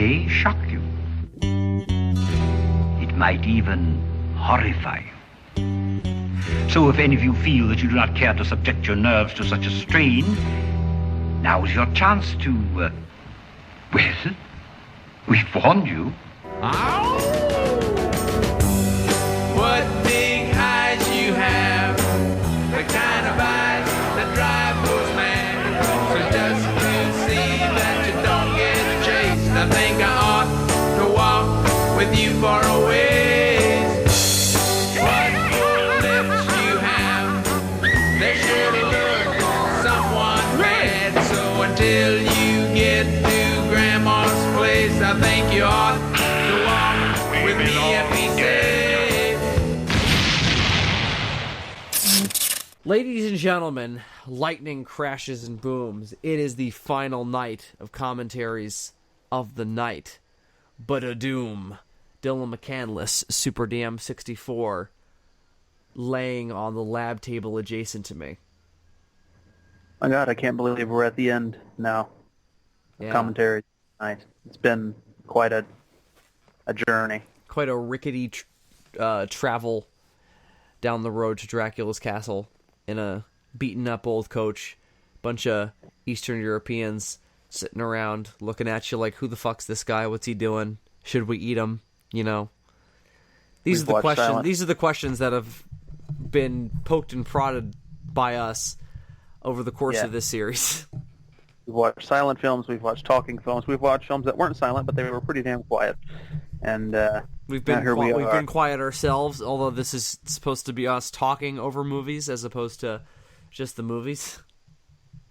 may shock you. It might even horrify you. So if any of you feel that you do not care to subject your nerves to such a strain, now is your chance to, well, we've warned you. What big eyes you have, the kind of eyes that drive those mad. So just to see that you don't get chased, I think I ought to walk with you for a ways. What lips you have, they sure look somewhat bad. So until you get to Grandma's place, I think you ought to walk with me and be safe. Ladies and gentlemen, lightning crashes and booms. It is the final night of Commentaries of the Night. But a doom. Dylan McCandless, Super DM 64, laying on the lab table adjacent to me. My God, I can't believe we're at the end now. Yeah. Commentaries tonight. It's been quite a journey. Quite a rickety travel down the road to Dracula's castle in a beaten-up old coach. Bunch of Eastern Europeans sitting around looking at you like, who the fuck's this guy? What's he doing? Should we eat him? You know? These are the questions. Silent. These are the questions that have been poked and prodded by us over the course of this series. We've watched silent films, we've watched talking films, we've watched films that weren't silent, but they were pretty damn quiet. And we've been here we we've are. been quiet ourselves, although this is supposed to be us talking over movies as opposed to just the movies.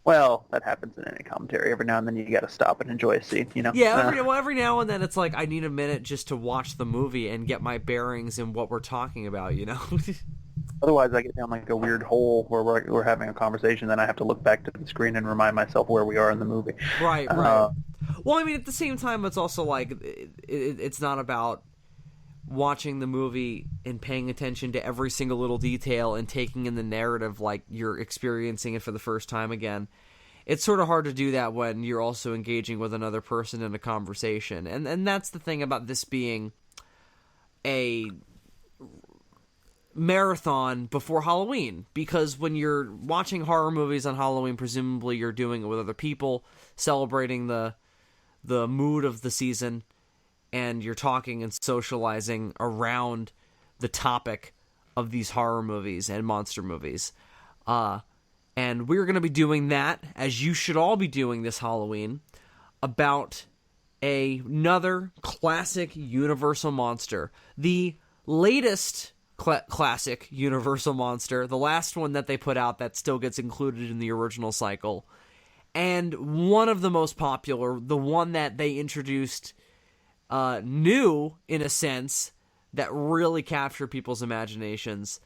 Well, that happens in any commentary. Every now and then you got to stop and enjoy a scene, you know? Yeah, every now and then it's like I need a minute just to watch the movie and get my bearings in what we're talking about, you know? Otherwise, I get down like a weird hole where we're having a conversation, then I have to look back to the screen and remind myself where we are in the movie. Right. Well, I mean, at the same time, it's also like it's not about watching the movie and paying attention to every single little detail and taking in the narrative like you're experiencing it for the first time again. It's sort of hard to do that when you're also engaging with another person in a conversation. And that's the thing about this being a marathon before Halloween, because when you're watching horror movies on Halloween, presumably you're doing it with other people, celebrating the mood of the season, and you're talking and socializing around the topic of these horror movies and monster movies. And we're going to be doing that, as you should all be doing this Halloween, about another classic Universal monster. The latest classic Universal monster, the last one that they put out that still gets included in the original cycle, and one of the most popular, the one that they introduced new, in a sense, that really captured people's imaginations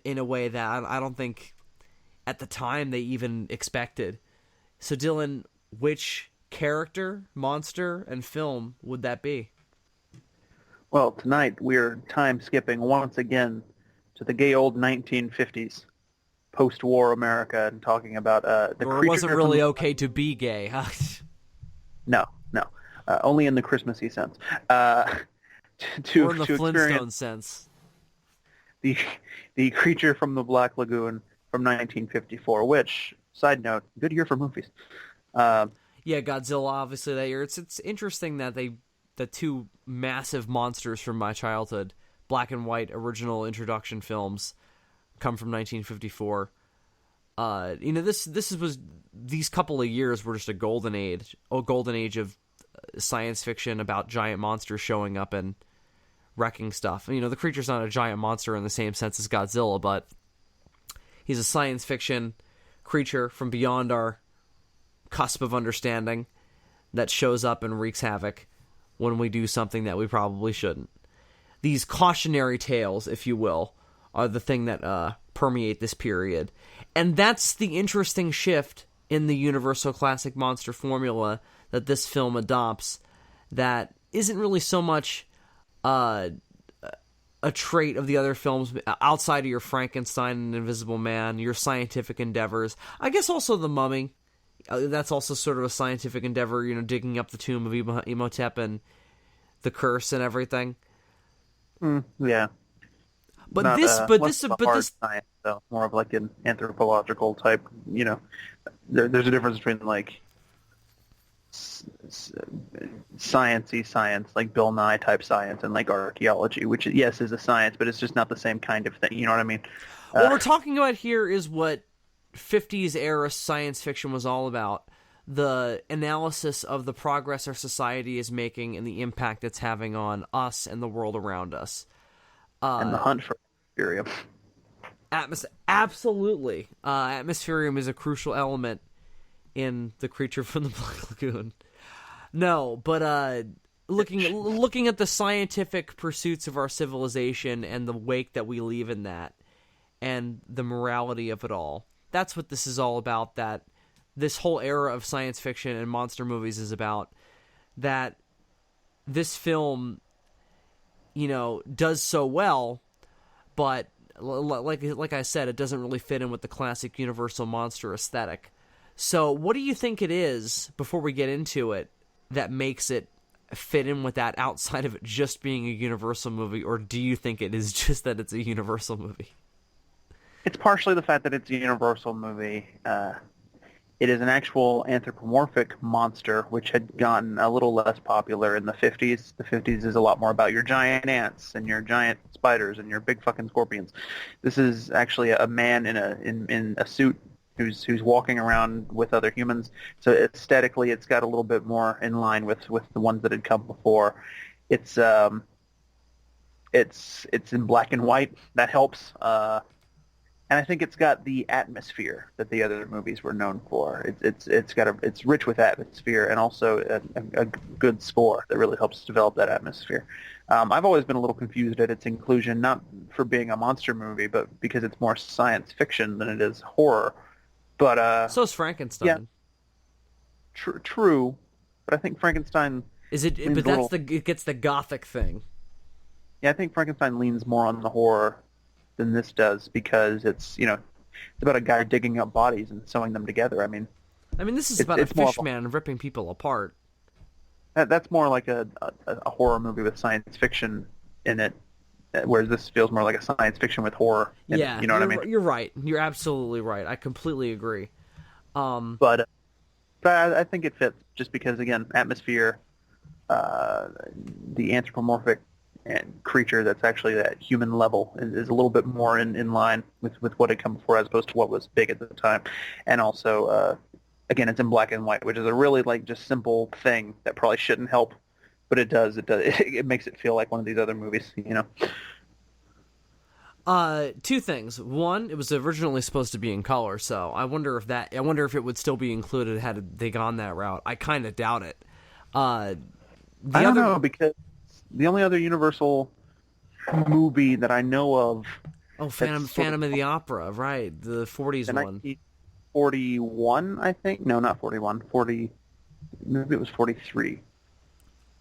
in a way that I don't think at the time they even expected. So Dylan, which character, monster, and film would that be? Well, tonight we're time-skipping once again to the gay old 1950s, post-war America, and talking about the creature... Or it wasn't really okay to be gay, huh? No. Only in the Christmassy sense. Or in the Flintstone sense. The creature from the Black Lagoon from 1954, which, side note, good year for movies. Yeah, Godzilla, obviously, that year. It's interesting that the two massive monsters from my childhood, black and white original introduction films, come from 1954. These couple of years were just a golden age of science fiction about giant monsters showing up and wrecking stuff. The creature's not a giant monster in the same sense as Godzilla, but he's a science fiction creature from beyond our cusp of understanding that shows up and wreaks havoc when we do something that we probably shouldn't. These cautionary tales, if you will, are the thing that permeate this period. And that's the interesting shift in the Universal Classic Monster formula that this film adopts, that isn't really so much a trait of the other films outside of your Frankenstein and Invisible Man, your scientific endeavors. I guess also The Mummy. That's also sort of a scientific endeavor, digging up the tomb of Imhotep and the curse and everything. Yeah. But Not, this, less of a hard science, though. More of like an anthropological type. There's a difference between like sciencey science, like Bill Nye type science, and like archaeology, which yes is a science, but it's just not the same kind of thing. You know what I mean? What we're talking about here is what 50s era science fiction was all about. The analysis of the progress our society is making and the impact it's having on us and the world around us. And the hunt for Atmospherium. Absolutely. Atmospherium is a crucial element in the creature from the Black Lagoon. No, but looking at the scientific pursuits of our civilization and the wake that we leave in that, and the morality of it all. That's what this is all about, that this whole era of science fiction and monster movies is about. That this film, does so well, but like I said, it doesn't really fit in with the classic Universal monster aesthetic. So what do you think it is, before we get into it, that makes it fit in with that outside of it just being a Universal movie, or do you think it is just that it's a Universal movie? It's partially the fact that it's a Universal movie. It is an actual anthropomorphic monster, which had gotten a little less popular in the 50s. The 50s is a lot more about your giant ants and your giant spiders and your big fucking scorpions. This is actually a man in a suit who's walking around with other humans. So aesthetically, it's got a little bit more in line with the ones that had come before. It's in black and white. That helps. And I think it's got the atmosphere that the other movies were known for. It's rich with atmosphere, and also a good score that really helps develop that atmosphere. I've always been a little confused at its inclusion, not for being a monster movie, but because it's more science fiction than it is horror. But so is Frankenstein. Yeah, true, but I think Frankenstein is it. But it gets the gothic thing. Yeah, I think Frankenstein leans more on the horror than this does, because it's about a guy digging up bodies and sewing them together. I mean, this is about a fish man ripping people apart. That's more like a horror movie with science fiction in it, whereas this feels more like a science fiction with horror. Yeah, you know what I mean? You're right. You're absolutely right. I completely agree. But I think it fits just because, again, atmosphere, the anthropomorphic and creature that's actually at human level is a little bit more in line with what had come before, as opposed to what was big at the time. And also, again, it's in black and white, which is a really just simple thing that probably shouldn't help, but it does. It makes it feel like one of these other movies, Two things. One, it was originally supposed to be in color, so I wonder if it would still be included had they gone that route. I kind of doubt it. I don't know, because the only other Universal movie that I know of... Oh, Phantom of the Opera, right. The 40s one. 1941, I think? No, not 41. 40... Maybe it was 43.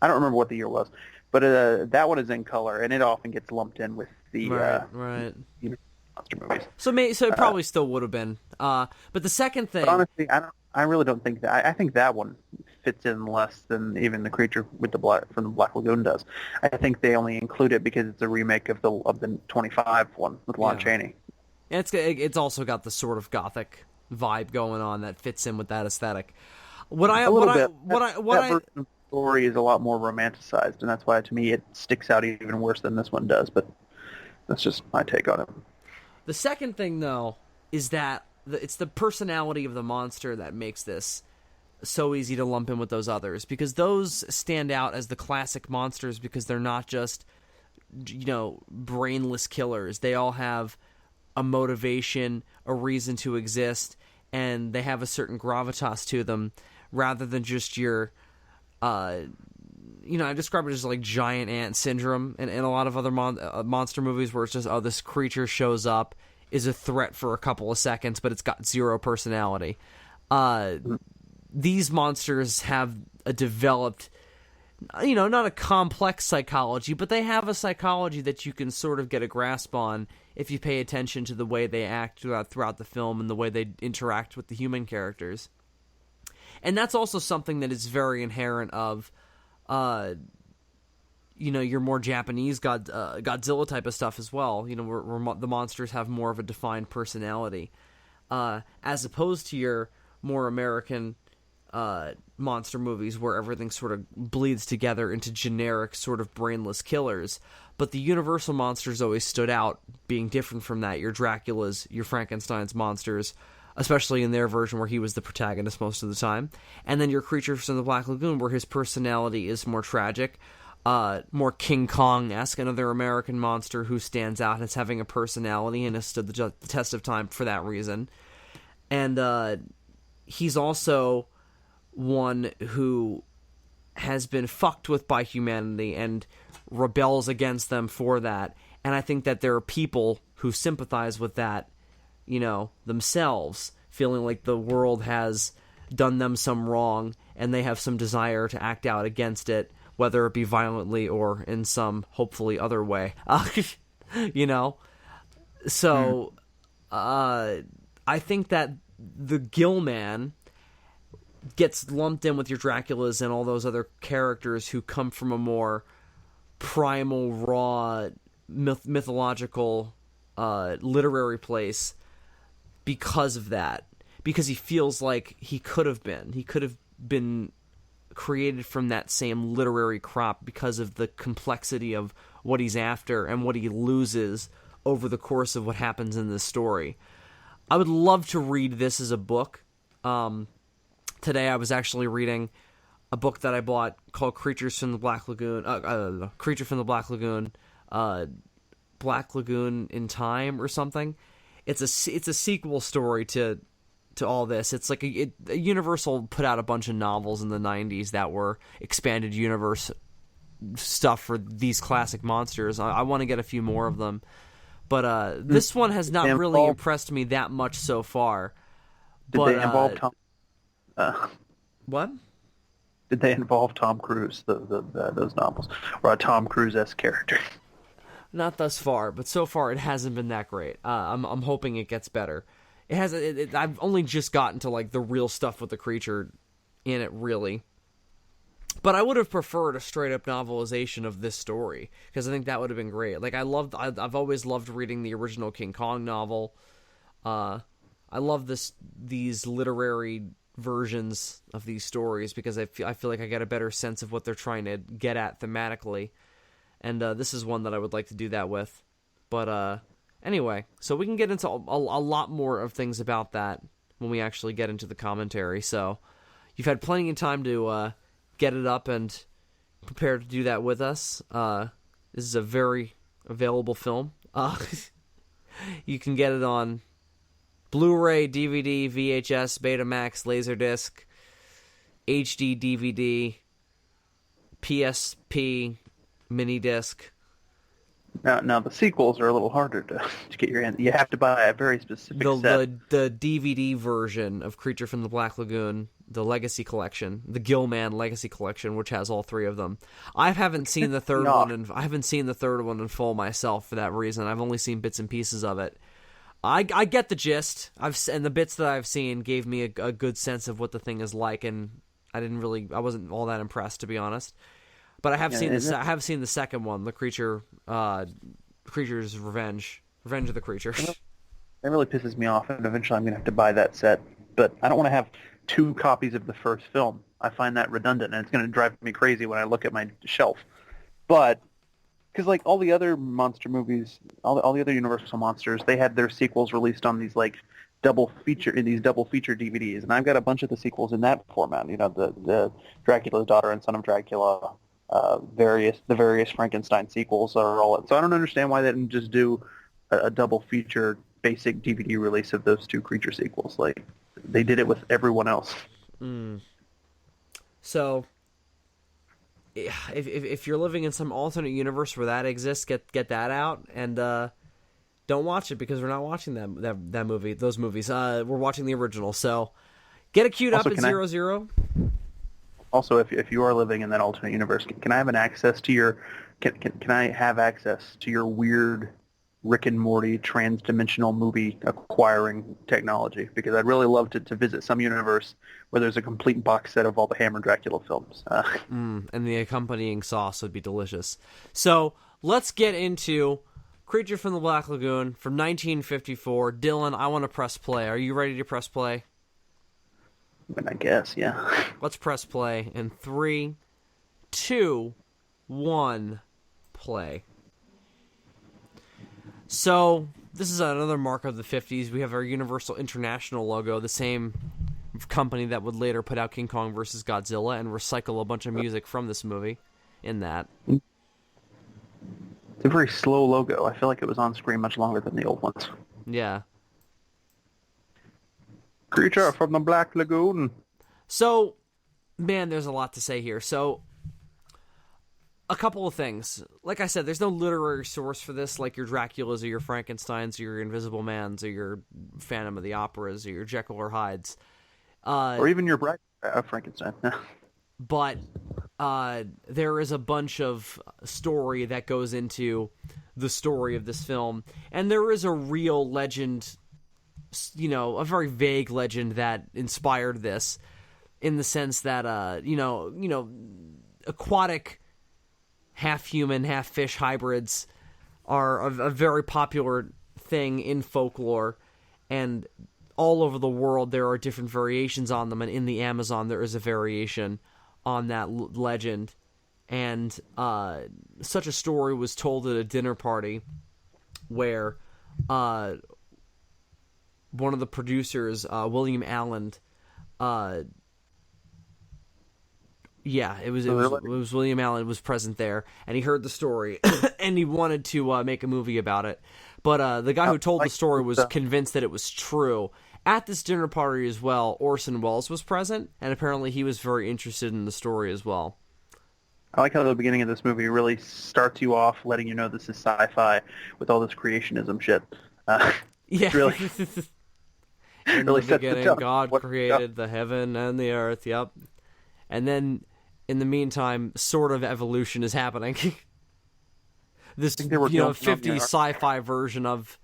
I don't remember what the year was. But that one is in color, and it often gets lumped in with the right. monster movies. So it probably still would have been. But the second thing... But honestly, I really don't think that... I think that one fits in less than even the creature with from the Black Lagoon does. I think they only include it because it's a remake of the 25 one with Lon Chaney. And it's also got the sort of gothic vibe going on that fits in with that aesthetic. That version of the story is a lot more romanticized, and that's why, to me, it sticks out even worse than this one does. But that's just my take on it. The second thing, though, is that it's the personality of the monster that makes this so easy to lump in with those others, because those stand out as the classic monsters because they're not just, brainless killers. They all have a motivation, a reason to exist, and they have a certain gravitas to them, rather than just your, I describe it as like giant ant syndrome in a lot of other monster movies, where it's just, this creature shows up, is a threat for a couple of seconds, but it's got zero personality. These monsters have a developed, not a complex psychology, but they have a psychology that you can sort of get a grasp on if you pay attention to the way they act throughout the film and the way they interact with the human characters. And that's also something that is very inherent of, your more Japanese Godzilla type of stuff as well. Where the monsters have more of a defined personality, as opposed to your more American monster movies where everything sort of bleeds together into generic sort of brainless killers. But the Universal monsters always stood out, being different from that. Your Draculas, your Frankenstein's monsters, especially in their version where he was the protagonist most of the time. And then your creatures from the Black Lagoon, where his personality is more tragic, more King Kong-esque, another American monster who stands out as having a personality and has stood the test of time for that reason. And he's also one who has been fucked with by humanity and rebels against them for that. And I think that there are people who sympathize with that, themselves, feeling like the world has done them some wrong and they have some desire to act out against it, whether it be violently or in some hopefully other way. So I think that the Gill-Man gets lumped in with your Draculas and all those other characters who come from a more primal, raw, mythological, literary place because of that. Because he feels like he could have been created from that same literary crop because of the complexity of what he's after and what he loses over the course of what happens in this story. I would love to read this as a book. Today I was actually reading a book that I bought called Creatures from the Black Lagoon. Creature from the Black Lagoon. Black Lagoon in Time or something. It's a sequel story to all this. It's like Universal put out a bunch of novels in the 90s that were expanded universe stuff for these classic monsters. I want to get a few more of them. But this one has not really impressed me that much so far. Did they involve Tom? What? Did they involve Tom Cruise, those novels? Or a Tom Cruise-esque character? Not thus far, but so far it hasn't been that great. I'm hoping it gets better. It has. I've only just gotten to like the real stuff with the creature in it, really. But I would have preferred a straight-up novelization of this story because I think that would have been great. Like I've always loved reading the original King Kong novel. I love these literary versions of these stories because I feel like I get a better sense of what they're trying to get at thematically. And this is one that I would like to do that with. But anyway, so we can get into a lot more of things about that when we actually get into the commentary. So you've had plenty of time to get it up and prepare to do that with us. This is a very available film. You can get it on Blu-ray, DVD, VHS, Betamax, Laserdisc, HD DVD, PSP, mini disc. Now the sequels are a little harder to get your hand. You have to buy a very specific set. The DVD version of Creature from the Black Lagoon, the Legacy Collection, the Gill-Man Legacy Collection, which has all three of them. I haven't seen the third one, and I haven't seen the third one in full myself for that reason. I've only seen bits and pieces of it. I get the gist. And the bits that I've seen gave me a good sense of what the thing is like, and I wasn't all that impressed, to be honest. But I have seen the second one, the Creature's Revenge of the Creature. That really pisses me off, and eventually I'm going to have to buy that set. But I don't want to have 2 copies of the first film. I find that redundant, and it's going to drive me crazy when I look at my shelf. But because like all the other monster movies, all the other Universal monsters, they had their sequels released on these like double feature DVDs, and I've got a bunch of the sequels in that format. The Dracula's Daughter and Son of Dracula. The various Frankenstein sequels are all. So I don't understand why they didn't just do a double feature basic DVD release of those 2 creature sequels. Like they did it with everyone else. So if you're living in some alternate universe where that exists, get that out and don't watch it because we're not watching that movie. Those movies. We're watching the original. So get it queued up at 00. Also, if you are living in that alternate universe, can I have access to your? Can I have access to your weird Rick and Morty trans-dimensional movie acquiring technology, because I'd really love to visit some universe where there's a complete box set of all the Hammer Dracula films. And the accompanying sauce would be delicious. So let's get into Creature from the Black Lagoon from 1954. Dylan, I want to press play. Are you ready to press play? I guess, yeah. Let's press play in 3, 2, 1, play. So, this is another mark of the 50s. We have our Universal International logo, the same company that would later put out King Kong vs. Godzilla and recycle a bunch of music from this movie in that. It's a very slow logo. I feel like it was on screen much longer than the old ones. Yeah. Creature from the Black Lagoon. So, man, there's a lot to say here. So, a couple of things. Like I said, there's no literary source for this, like your Draculas or your Frankensteins or your Invisible Mans or your Phantom of the Operas or your Jekyll or Hydes. Or even your Frankenstein. But there is a bunch of story that goes into the story of this film. And there is a real legend, you know, a very vague legend that inspired this, in the sense that, aquatic half-human, half-fish hybrids are a very popular thing in folklore, and all over the world there are different variations on them, and in the Amazon there is a variation on that legend. And such a story was told at a dinner party where one of the producers, William Allen, it was William Allen was present there, and he heard the story, and he wanted to make a movie about it. But the guy who told the story was convinced that it was true. At this dinner party as well, Orson Welles was present, and apparently he was very interested in the story as well. I like how the beginning of this movie really starts you off letting you know this is sci-fi with all this creationism shit. Yeah. Really, In really the beginning, God created the heaven and the earth, yep. And then, in the meantime, sort of evolution is happening. This, 50s sci-fi version of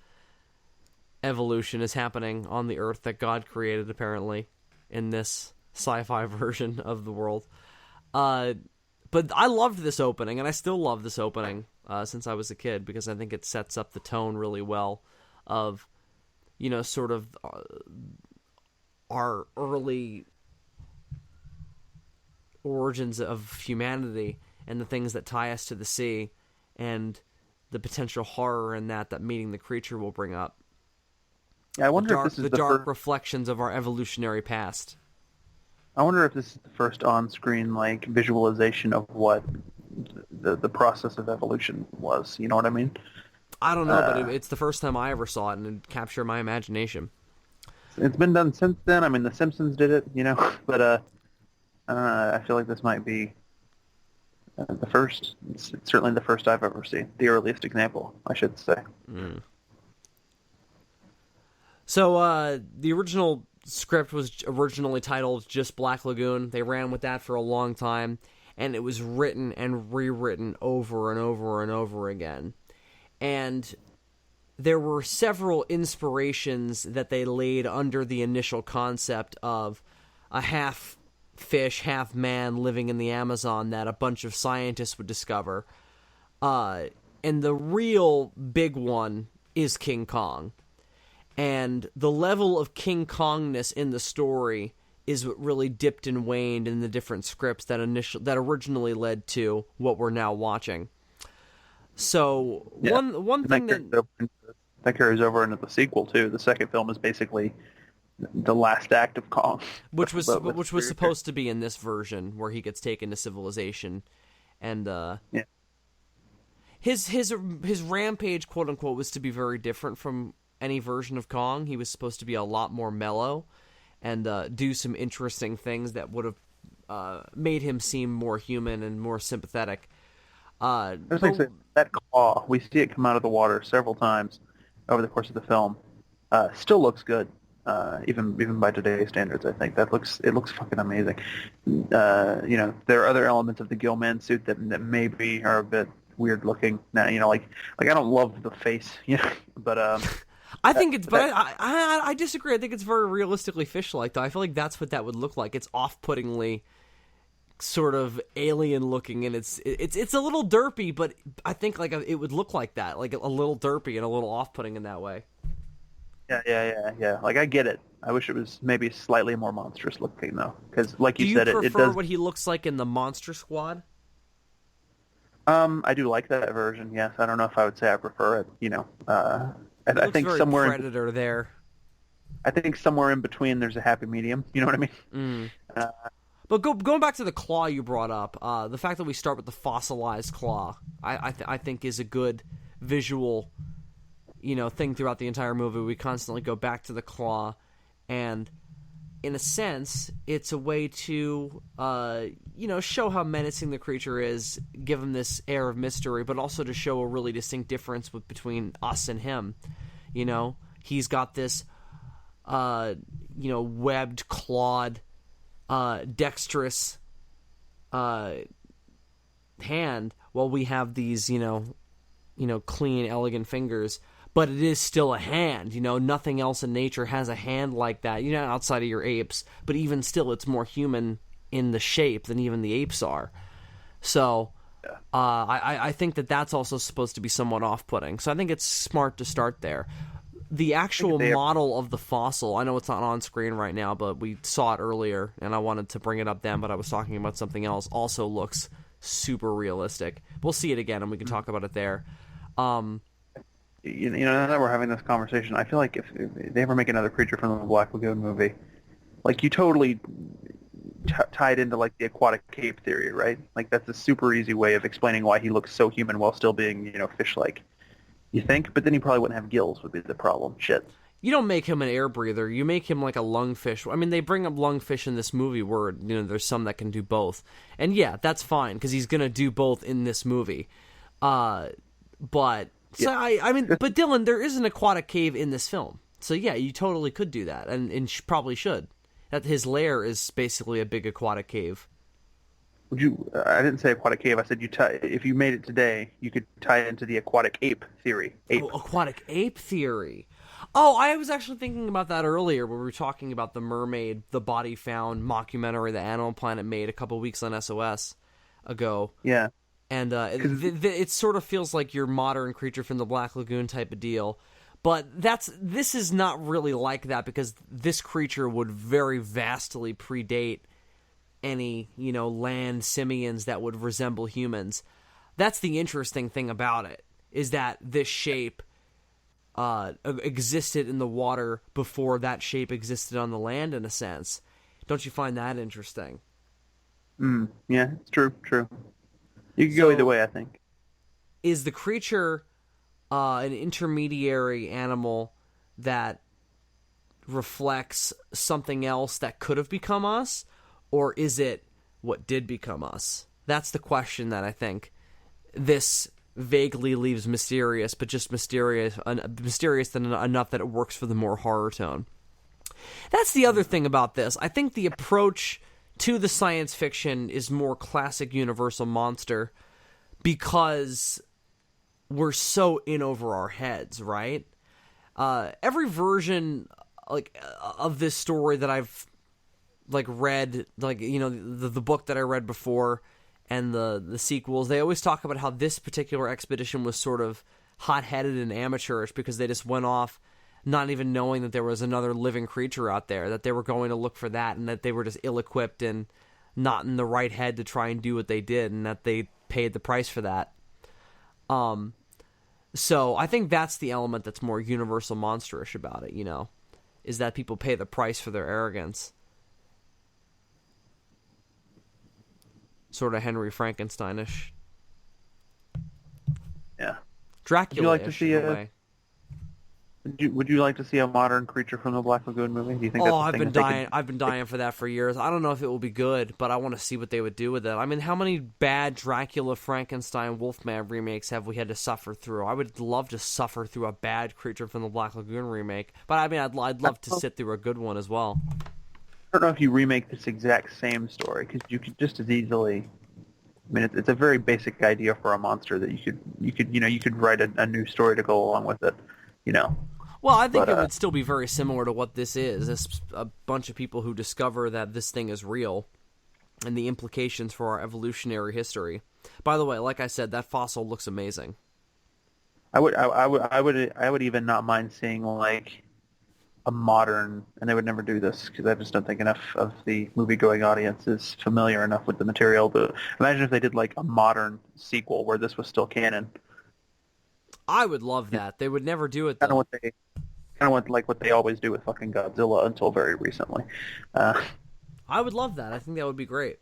evolution is happening on the Earth that God created, apparently, in this sci-fi version of the world. But I loved this opening, and I still love this opening since I was a kid, because I think it sets up the tone really well of, sort of our early origins of humanity and the things that tie us to the sea, and the potential horror in that meeting the creature will bring up. Yeah, I wonder if this is the dark reflections of our evolutionary past. I wonder if this is the first on-screen visualization of what the process of evolution was. You know what I mean? I don't know, but it's the first time I ever saw it, and it captured my imagination. It's been done since then. I mean, The Simpsons did it, but I feel like this might be the first. It's certainly the first I've ever seen. The earliest example, I should say. Mm. So the original script was originally titled just Black Lagoon. They ran with that for a long time, and it was written and rewritten over and over and over again. And there were several inspirations that they laid under the initial concept of a half fish, half man living in the Amazon that a bunch of scientists would discover. And the real big one is King Kong. And the level of King Kongness in the story is what really dipped and waned in the different scripts that originally led to what we're now watching. So one thing that carries over into the sequel too. The second film is basically the last act of Kong, which was supposed to be in this version where he gets taken to civilization, and his rampage, quote unquote, was to be very different from any version of Kong. He was supposed to be a lot more mellow and do some interesting things that would have made him seem more human and more sympathetic. That claw, we see it come out of the water several times over the course of the film. Still looks good, even by today's standards. I think it looks fucking amazing. There are other elements of the Gill-Man suit that maybe are a bit weird looking. Now, like I don't love the face, but I think it's, but I disagree. I think it's very realistically fish-like, though. I feel like that's what that would look like. It's off-puttingly sort of alien-looking, and it's a little derpy, but I think like it would look like that, like a little derpy and a little off-putting in that way. Yeah. Like I get it. I wish it was maybe slightly more monstrous looking though, because like you said, Do you it prefer does. what he looks like in the Monster Squad? I do like that version. Yes, I don't know if I would say I prefer it. It I looks think very somewhere Predator there. I think somewhere in between there's a happy medium. You know what I mean? But going back to the claw you brought up, the fact that we start with the fossilized claw, I think is a good visual, thing throughout the entire movie. We constantly go back to the claw, and in a sense, it's a way to, show how menacing the creature is, give him this air of mystery, but also to show a really distinct difference between us and him. He's got this, webbed, clawed, dexterous hand, while we have these, clean, elegant fingers. But it is still a hand, nothing else in nature has a hand like that, outside of your apes. But even still, it's more human in the shape than even the apes are. So, I think that's also supposed to be somewhat off-putting. So I think it's smart to start there. The actual model of the fossil, I know it's not on screen right now, but we saw it earlier, and I wanted to bring it up then, but I was talking about something else, also looks super realistic. We'll see it again, and we can talk about it there. Now that we're having this conversation, I feel like if they ever make another creature from the Black Lagoon movie, like you totally tie it into like the aquatic cave theory, right? Like that's a super easy way of explaining why he looks so human while still being, fish-like. You think? But then he probably wouldn't have gills would be the problem. Shit. You don't make him an air breather. You make him like a lungfish. I mean, they bring up lungfish in this movie where, there's some that can do both. And yeah, that's fine because he's going to do both in this movie. But... So but Dylan, there is an aquatic cave in this film. So yeah, you totally could do that, and probably should. That his lair is basically a big aquatic cave. Would you? I didn't say aquatic cave. I said if you made it today, you could tie it into the aquatic ape theory. Oh, aquatic ape theory. Oh, I was actually thinking about that earlier when we were talking about the mermaid, the body found mockumentary that Animal Planet made a couple weeks on SOS ago. Yeah. And it sort of feels like your modern creature from the Black Lagoon type of deal. But this is not really like that because this creature would very vastly predate any, land simians that would resemble humans. That's the interesting thing about it, is that this shape existed in the water before that shape existed on the land, in a sense. Don't you find that interesting? Yeah, it's true. You could go either way, I think. Is the creature an intermediary animal that reflects something else that could have become us? Or is it what did become us? That's the question that I think this vaguely leaves mysterious, but just mysterious enough that it works for the more horror tone. That's the other thing about this. I think the approach to the science fiction is more classic Universal monster because we're so in over our heads, right? Every version of this story that I've read, the book that I read before and the sequels, they always talk about how this particular expedition was sort of hot-headed and amateurish because they just went off not even knowing that there was another living creature out there, that they were going to look for that, and that they were just ill-equipped and not in the right head to try and do what they did, and that they paid the price for that. So I think that's the element that's more Universal monsterish about it, is that people pay the price for their arrogance. Sort of Henry Frankensteinish. Yeah. Dracula-ish, would you like to see in a way. Would you like to see a modern creature from the Black Lagoon movie? Do you think? I've been dying for that for years. I don't know if it will be good, but I want to see what they would do with it. I mean, how many bad Dracula, Frankenstein, Wolfman remakes have we had to suffer through? I would love to suffer through a bad creature from the Black Lagoon remake, but I mean, I'd love to sit through a good one as well. I don't know if you remake this exact same story because you could just as easily I mean, it's a very basic idea for a monster that you could write a new story to go along with it, you know. Well, I think it would still be very similar to what this is. It's a bunch of people who discover that this thing is real and the implications for our evolutionary history. By the way, like I said, that fossil looks amazing. I would even not mind seeing like a modern, and they would never do this because I just don't think enough of the movie-going audience is familiar enough with the material. To imagine if they did like a modern sequel where this was still canon. I would love that. They would never do it though. Kind of what they always do with fucking Godzilla until very recently. I would love that. I think that would be great.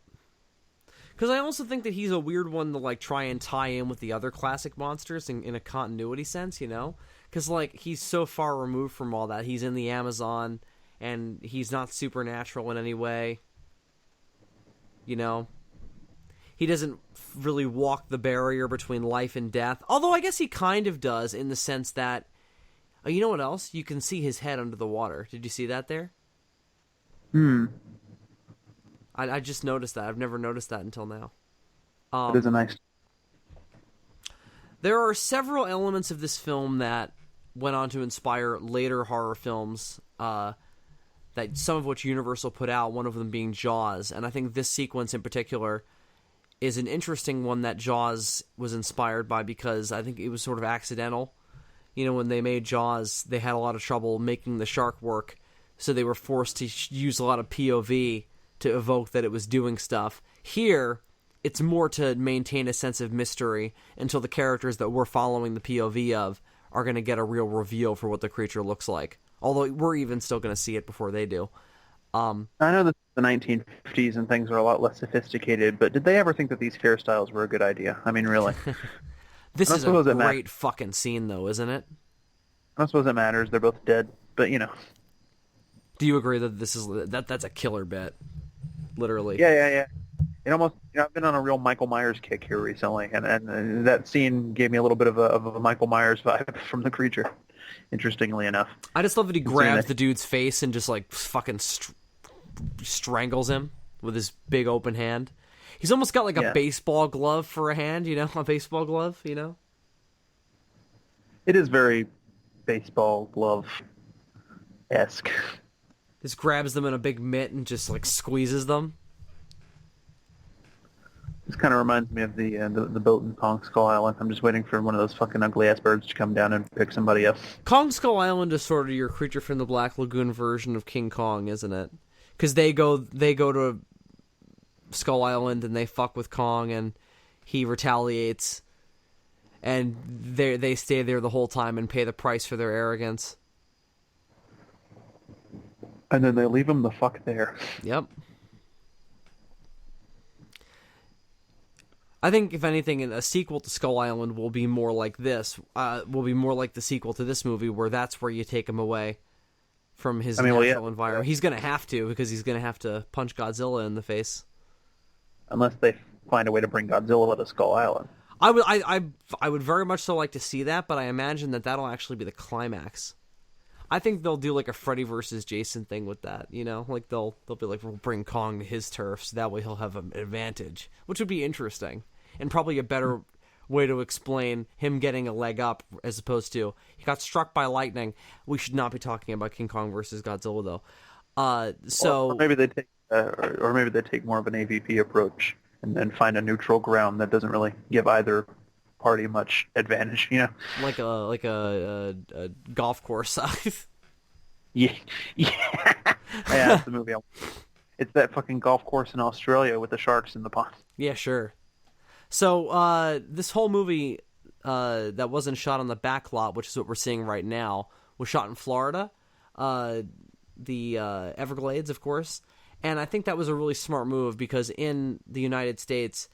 Because I also think that he's a weird one to like try and tie in with the other classic monsters in a continuity sense, you know? Because like he's so far removed from all that. He's in the Amazon, and he's not supernatural in any way. You know? He doesn't really walk the barrier between life and death. Although I guess he kind of does in the sense that... you know what else? You can see his head under the water. Did you see that there? I just noticed that. I've never noticed that until now. It is a nice... There are several elements of this film that went on to inspire later horror films, that some of which Universal put out, one of them being Jaws. And I think this sequence in particular is an interesting one that Jaws was inspired by, because I think it was sort of accidental. You know, when they made Jaws, they had a lot of trouble making the shark work, so they were forced to use a lot of POV to evoke that it was doing stuff. Here, it's more to maintain a sense of mystery until the characters that we're following the POV of are going to get a real reveal for what the creature looks like. Although we're even still going to see it before they do. I know that the 1950s and things are a lot less sophisticated, but did they ever think that these hairstyles were a good idea? I mean, really. This is a great fucking scene, though, isn't it? I don't suppose it matters. They're both dead, but you know. Do you agree that that's a killer bit? Literally. Yeah. It almost, I've been on a real Michael Myers kick here recently, and that scene gave me a little bit of a Michael Myers vibe from the creature. Interestingly enough, I just love that he grabs the dude's face and just like fucking strangles him with his big open hand. He's almost got like a baseball glove for a hand, you know, a baseball glove, you know. It is very baseball glove-esque. Just grabs them in a big mitt and just like squeezes them. This kind of reminds me of the boat in Kong Skull Island. I'm just waiting for one of those fucking ugly-ass birds to come down and pick somebody up. Kong Skull Island is sort of your Creature from the Black Lagoon version of King Kong, isn't it? Because they go to Skull Island and they fuck with Kong and he retaliates. And they stay there the whole time and pay the price for their arrogance. And then they leave him the fuck there. Yep. I think, if anything, a sequel to Skull Island will be more like this. Will be more like the sequel to this movie, where that's where you take him away from his natural environment. He's going to have to, because he's going to have to punch Godzilla in the face. Unless they find a way to bring Godzilla to Skull Island. I would very much so like to see that, but I imagine that that'll actually be the climax. I think they'll do like a Freddy versus Jason thing with that, you know? Like they'll be like, we'll bring Kong to his turf, so that way he'll have an advantage, which would be interesting. And probably a better way to explain him getting a leg up, as opposed to he got struck by lightning. We should not be talking about King Kong versus Godzilla, though. Or maybe they take more of an AVP approach and then find a neutral ground that doesn't really give either party much advantage, you know? Like a golf course. Yeah. That's the movie. It's that fucking golf course in Australia with the sharks in the pond. Yeah, sure. So this whole movie that wasn't shot on the back lot, which is what we're seeing right now, was shot in Florida, the Everglades, of course. And I think that was a really smart move, because in the United States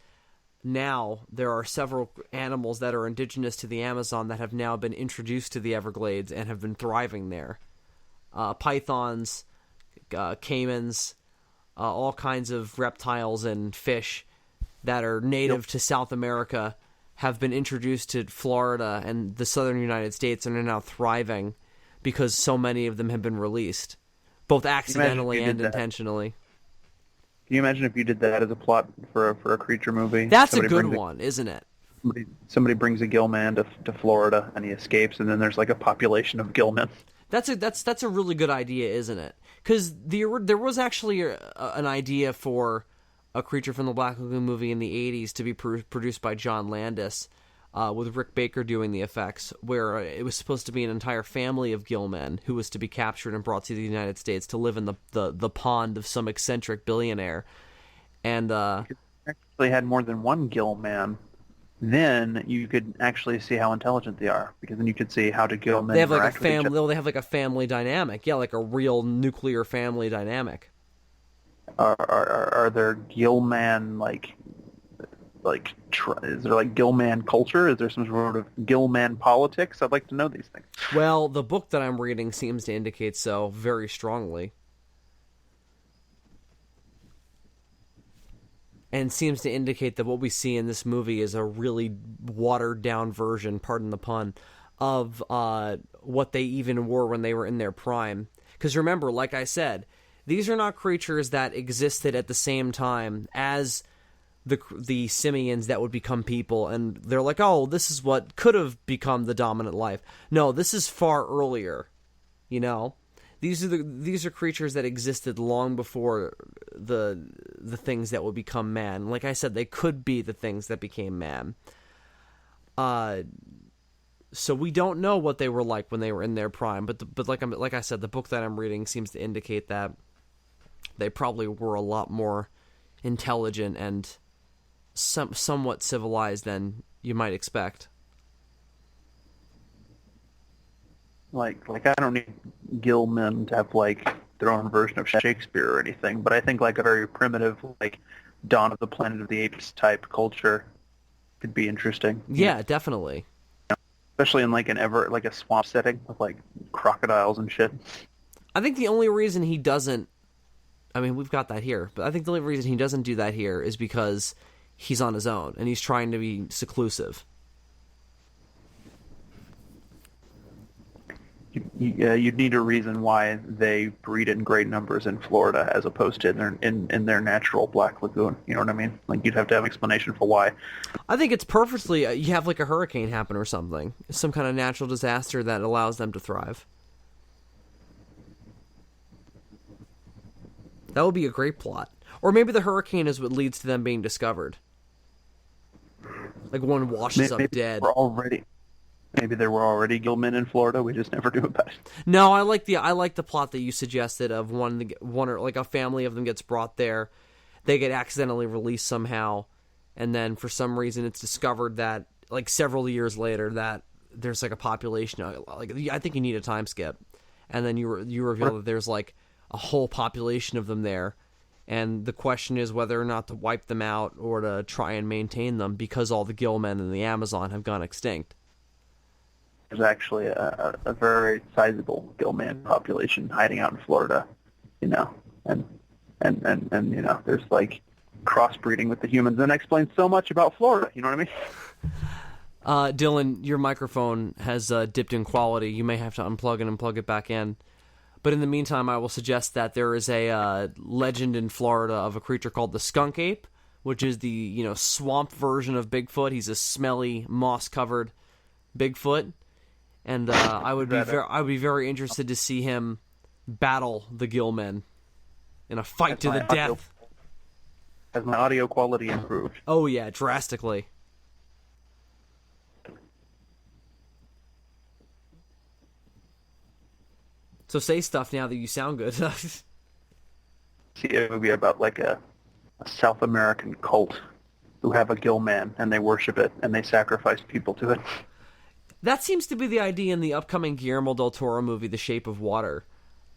now there are several animals that are indigenous to the Amazon that have now been introduced to the Everglades and have been thriving there. Pythons, caimans, all kinds of reptiles and fish that are native to South America have been introduced to Florida and the southern United States and are now thriving because so many of them have been released, both accidentally and intentionally. Can you imagine if you did that as a plot for a creature movie? That's Somebody a good brings one, isn't it? somebody brings a Gill-Man to Florida and he escapes, and then there's like a population of Gill-Men. That's a really good idea, isn't it? Because there was actually an idea for a Creature from the Black Lagoon movie in the 80s to be produced by John Landis, with Rick Baker doing the effects, where it was supposed to be an entire family of Gill-Men who was to be captured and brought to the United States to live in the pond of some eccentric billionaire. And Actually had more than one Gill-Man. Then you could actually see how intelligent they are, because then you could see how to Gill-Men they have like interact with each other. they have like a family dynamic, yeah, like a real nuclear family dynamic. Are there Gill-Man is there like Gill-Man culture? Is there some sort of Gill-Man politics? I'd like to know these things. Well, the book that I'm reading seems to indicate so very strongly. And seems to indicate that what we see in this movie is a really watered-down version, pardon the pun, of what they even were when they were in their prime. Because remember, like I said, these are not creatures that existed at the same time as the simians that would become people, and they're like, oh, this is what could have become the dominant life. No, this is far earlier, you know? These are creatures that existed long before the things that would become man. Like I said, they could be the things that became man. So we don't know what they were like when they were in their prime, but like I said, the book that I'm reading seems to indicate that they probably were a lot more intelligent and somewhat civilized than you might expect. Like I don't need Gill-Men to have like their own version of Shakespeare or anything, but I think like a very primitive, like Dawn of the Planet of the Apes type culture could be interesting. Yeah, definitely. Especially in like a swamp setting with like crocodiles and shit. I think the only reason he doesn't, I mean, we've got that here, but I think the only reason he doesn't do that here is because he's on his own and he's trying to be seclusive. You'd need a reason why they breed in great numbers in Florida as opposed to in their natural Black Lagoon. You know what I mean? Like you'd have to have an explanation for why. I think it's perfectly, you have like a hurricane happen or something. Some kind of natural disaster that allows them to thrive. That would be a great plot. Or maybe the hurricane is what leads to them being discovered. Like one washes up dead. Maybe there were already Gill-Men in Florida. We just never knew about it. No, I like the plot that you suggested of one or like a family of them gets brought there, they get accidentally released somehow, and then for some reason it's discovered that like several years later that there's like a population. Like I think you need a time skip, and then you reveal that there's like a whole population of them there, and the question is whether or not to wipe them out or to try and maintain them because all the Gill-Men in the Amazon have gone extinct. There's actually a very sizable Gill-Man population hiding out in Florida, you know, and you know, there's like crossbreeding with the humans, and that explains so much about Florida. You know what I mean? Dylan, your microphone has dipped in quality. You may have to unplug and plug it back in. But in the meantime, I will suggest that there is a legend in Florida of a creature called the skunk ape, which is the swamp version of Bigfoot. He's a smelly, moss-covered Bigfoot. And I would be very interested to see him battle the Gill-Men in a fight to the death. Has my audio quality improved? Oh yeah, drastically. So say stuff now that you sound good. See a movie about like a South American cult who have a Gill-Man and they worship it and they sacrifice people to it. That seems to be the idea in the upcoming Guillermo del Toro movie, The Shape of Water.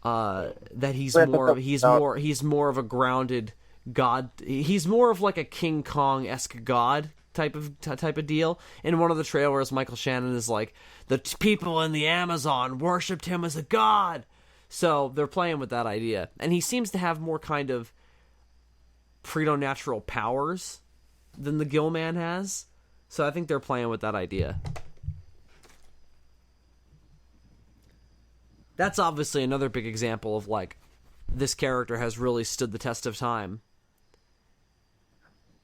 That he's more of a grounded god. He's more of like a King Kong-esque god type of deal. In one of the trailers, Michael Shannon is like, the people in the Amazon worshipped him as a god. So they're playing with that idea, and he seems to have more kind of preternatural powers than the Gill-Man has. So I think they're playing with that idea. That's obviously another big example of, like, this character has really stood the test of time.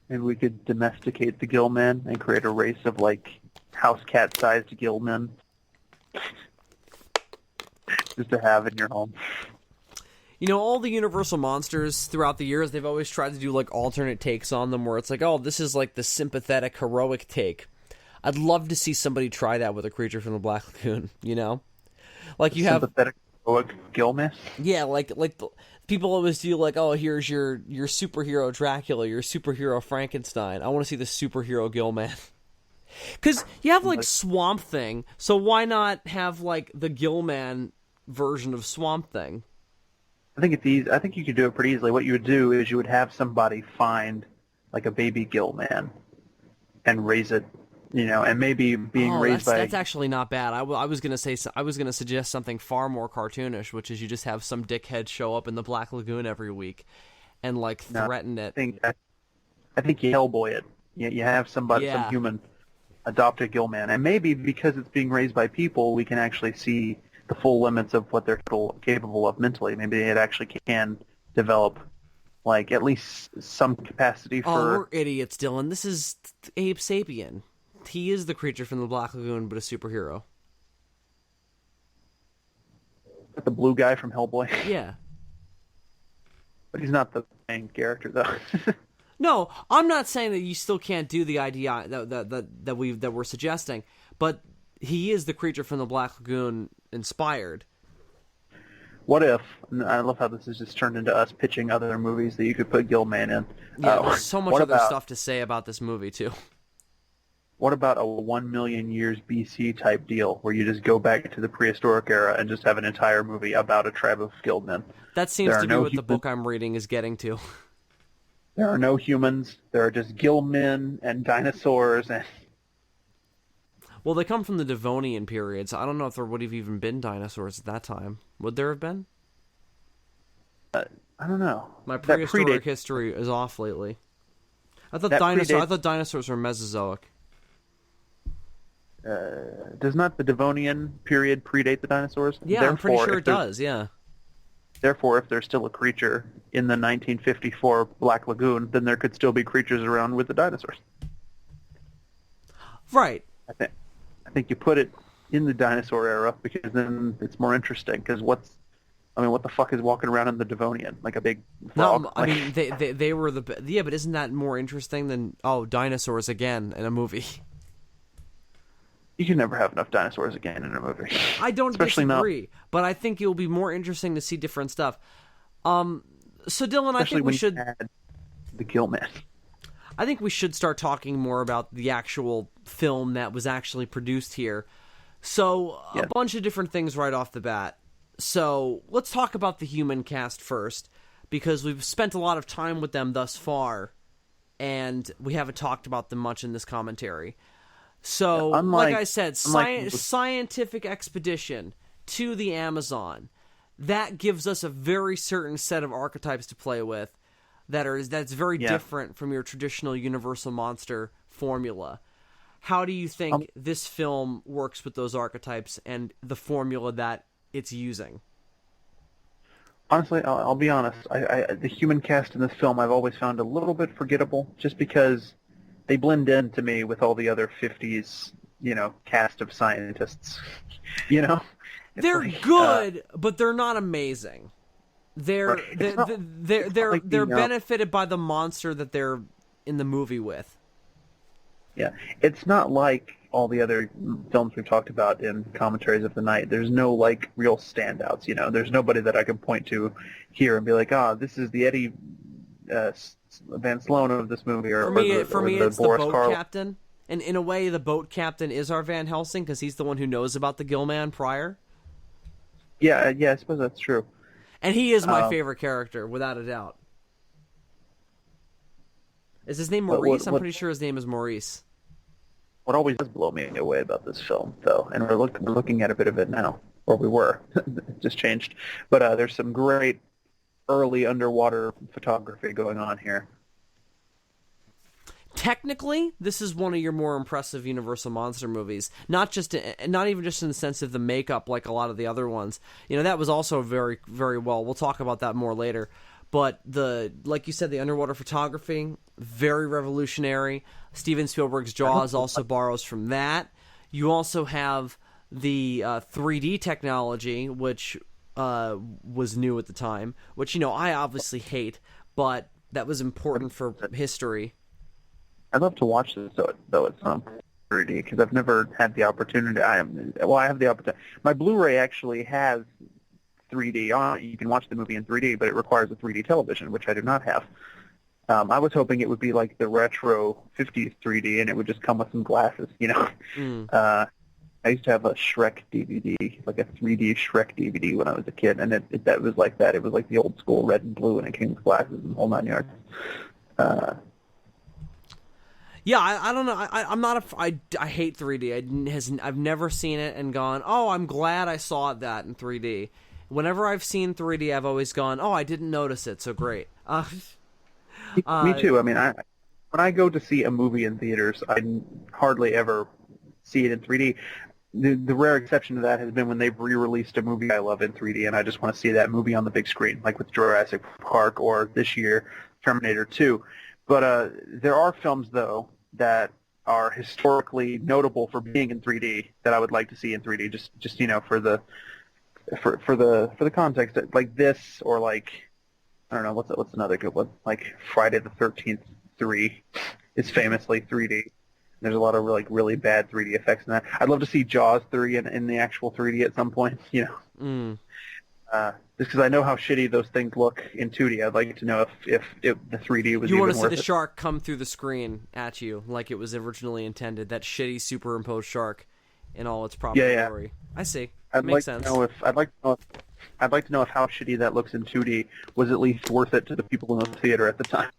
Maybe we could domesticate the Gill-Man and create a race of, like, house cat-sized Gill-Men. Just to have in your home. You know, all the Universal monsters throughout the years, they've always tried to do, like, alternate takes on them where it's like, oh, this is, like, the sympathetic, heroic take. I'd love to see somebody try that with a creature from the Black Lagoon, you know? Like, you have... Sympathetic, heroic Gill-Man? Yeah, like people always do, like, oh, here's your superhero Dracula, your superhero Frankenstein. I want to see the superhero Gill-Man. Because you have, like, Swamp Thing, so why not have, like, the Gill-Man version of Swamp Thing? I think it's easy. I think you could do it pretty easily. What you would do is you would have somebody find, like, a baby Gill-Man and raise it, you know, and maybe being raised by... that's actually not bad. I was gonna suggest something far more cartoonish, which is you just have some dickhead show up in the Black Lagoon every week and, like, threaten it. I think you Hellboy it. You have somebody, some human, adopt a Gill-Man, and maybe because it's being raised by people, we can actually see the full limits of what they're capable of mentally. Maybe it actually can develop, like, at least some capacity for... Oh, we're idiots, Dylan. This is Abe Sapien. He is the creature from the Black Lagoon, but a superhero. The blue guy from Hellboy? Yeah. But he's not the main character, though. No, I'm not saying that you still can't do the idea that we're suggesting, but he is the creature from the Black Lagoon inspired. What if, and I love how this has just turned into us pitching other movies that you could put Gill-Man in. Yeah, there's so much other stuff to say about this movie, too. What about a 1 million years BC type deal, where you just go back to the prehistoric era and just have an entire movie about a tribe of Gill-Men? That seems to be what the book I'm reading is getting to. There are no humans. There are just Gill-Men and dinosaurs. And well, they come from the Devonian period, so I don't know if there would have even been dinosaurs at that time. Would there have been? I don't know. My prehistoric history is off lately. I thought dinosaurs were Mesozoic. Does not the Devonian period predate the dinosaurs? Yeah, I'm pretty sure it does, yeah. Therefore, if there's still a creature in the 1954 Black Lagoon, then there could still be creatures around with the dinosaurs. Right. I think you put it in the dinosaur era because then it's more interesting. Because what the fuck is walking around in the Devonian? Like a big frog? No, I mean, they were yeah, but isn't that more interesting than, dinosaurs again in a movie? You can never have enough dinosaurs again in a movie. I don't disagree, but I think it will be more interesting to see different stuff. So Dylan, I think we should add the Gill-Man. I think we should start talking more about the actual film that was actually produced here. So a bunch of different things right off the bat. So let's talk about the human cast first, because we've spent a lot of time with them thus far, and we haven't talked about them much in this commentary. So, like I said, scientific expedition to the Amazon. That gives us a very certain set of archetypes to play with that's very different from your traditional Universal monster formula. How do you think this film works with those archetypes and the formula that it's using? Honestly, I'll be honest. The human cast in this film I've always found a little bit forgettable, just because they blend in to me with all the other 50s, cast of scientists. They're good, but they're not amazing. They're benefited by the monster that they're in the movie with. Yeah, it's not like all the other films we've talked about in Commentaries of the Night. There's no real standouts. There's nobody that I can point to here and be like, this is the Eddie Van Sloan of this movie, or for me, it's the boat Karl. captain, and in a way, the boat captain is our Van Helsing because he's the one who knows about the Gill-Man prior. Yeah, I suppose that's true. And he is my favorite character, without a doubt. Is his name Maurice? I'm pretty sure his name is Maurice. What always does blow me away about this film, though, and we're looking at a bit of it now, or we were, it just changed, but there's some great early underwater photography going on here. Technically, this is one of your more impressive Universal monster movies. Not even just in the sense of the makeup, like a lot of the other ones. That was also very, very well. We'll talk about that more later. But like you said, the underwater photography, very revolutionary. Steven Spielberg's Jaws also borrows from that. You also have the 3D technology, which was new at the time, which, I obviously hate, but that was important for history. I'd love to watch this, though it's not 3D, because I've never had the opportunity. I have the opportunity. My Blu-ray actually has 3D on it. You can watch the movie in 3D, but it requires a 3D television, which I do not have. I was hoping it would be like the retro 50s 3D, and it would just come with some glasses, I used to have a Shrek DVD, like a 3D Shrek DVD when I was a kid, and that was like that. It was like the old school red and blue, and it came with glasses and the whole 9 yards. Yeah, I don't know. I'm not I hate 3D. I've never seen it and gone, oh, I'm glad I saw that in 3D. Whenever I've seen 3D, I've always gone, oh, I didn't notice it, so great. Me too. I mean, when I go to see a movie in theaters, I hardly ever see it in 3D. The rare exception to that has been when they've re-released a movie I love in 3D, and I just want to see that movie on the big screen, like with Jurassic Park or this year, Terminator 2. But there are films, though, that are historically notable for being in 3D that I would like to see in 3D, just for the context, like this, or like, I don't know, what's another good one? Like Friday the 13th 3 is famously 3D. There's a lot of really bad 3D effects in that. I'd love to see Jaws 3 in the actual 3D at some point, Just because I know how shitty those things look in 2D, I'd like to know if the 3D was even worth it. You want to see the shark come through the screen at you like it was originally intended, that shitty superimposed shark in all its proper glory. I see. Makes sense. I'd like to know if how shitty that looks in 2D was at least worth it to the people in the theater at the time.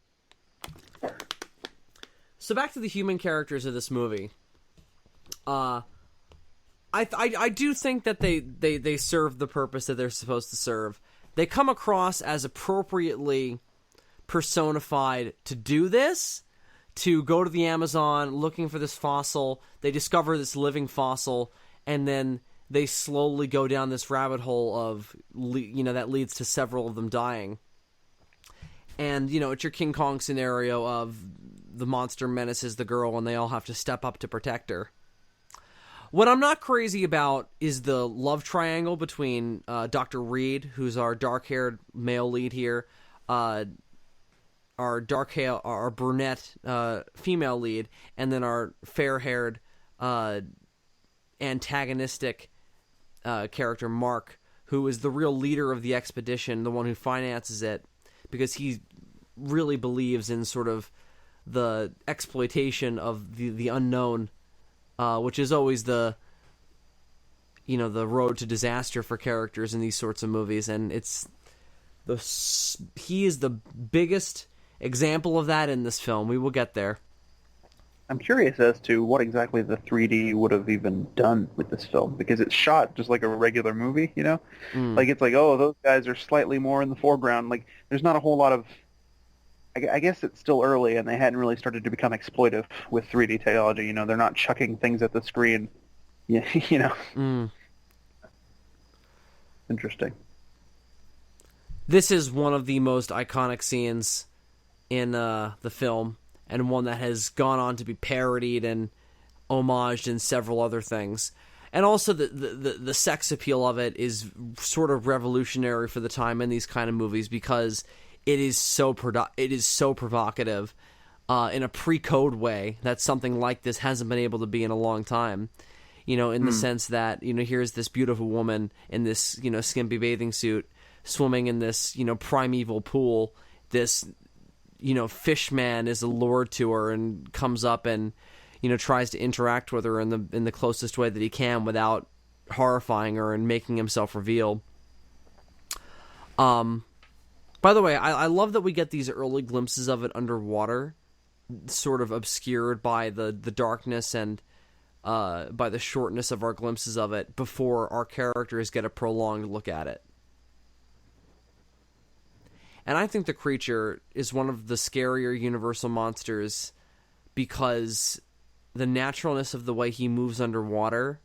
So back to the human characters of this movie. I do think that they serve the purpose that they're supposed to serve. They come across as appropriately personified to do this, to go to the Amazon looking for this fossil. They discover this living fossil, and then they slowly go down this rabbit hole of, that leads to several of them dying. And, it's your King Kong scenario of the monster menaces the girl and they all have to step up to protect her. What I'm not crazy about is the love triangle between Dr. Reed, who's our dark-haired male lead here, our brunette female lead, and then our fair-haired antagonistic character, Mark, who is the real leader of the expedition, the one who finances it, because he really believes in sort of the exploitation of the unknown, which is always the road to disaster for characters in these sorts of movies, and he is the biggest example of that in this film. We will get there. I'm curious as to what exactly the 3D would have even done with this film, because it's shot just like a regular movie, Like, it's like, oh, those guys are slightly more in the foreground. Like, there's not a whole lot of... I guess it's still early, and they hadn't really started to become exploitive with 3D technology. They're not chucking things at the screen, Interesting. This is one of the most iconic scenes in the film, and one that has gone on to be parodied and homaged in several other things. And also the sex appeal of it is sort of revolutionary for the time in these kind of movies, because it is so provocative in a pre-code way that something like this hasn't been able to be in a long time. In the sense that, here's this beautiful woman in this, skimpy bathing suit swimming in this, primeval pool. This, fish man is allured to her and comes up and, tries to interact with her in the closest way that he can without horrifying her and making himself reveal. By the way, I love that we get these early glimpses of it underwater, sort of obscured by the darkness and by the shortness of our glimpses of it before our characters get a prolonged look at it. And I think the creature is one of the scarier universal monsters because the naturalness of the way he moves underwater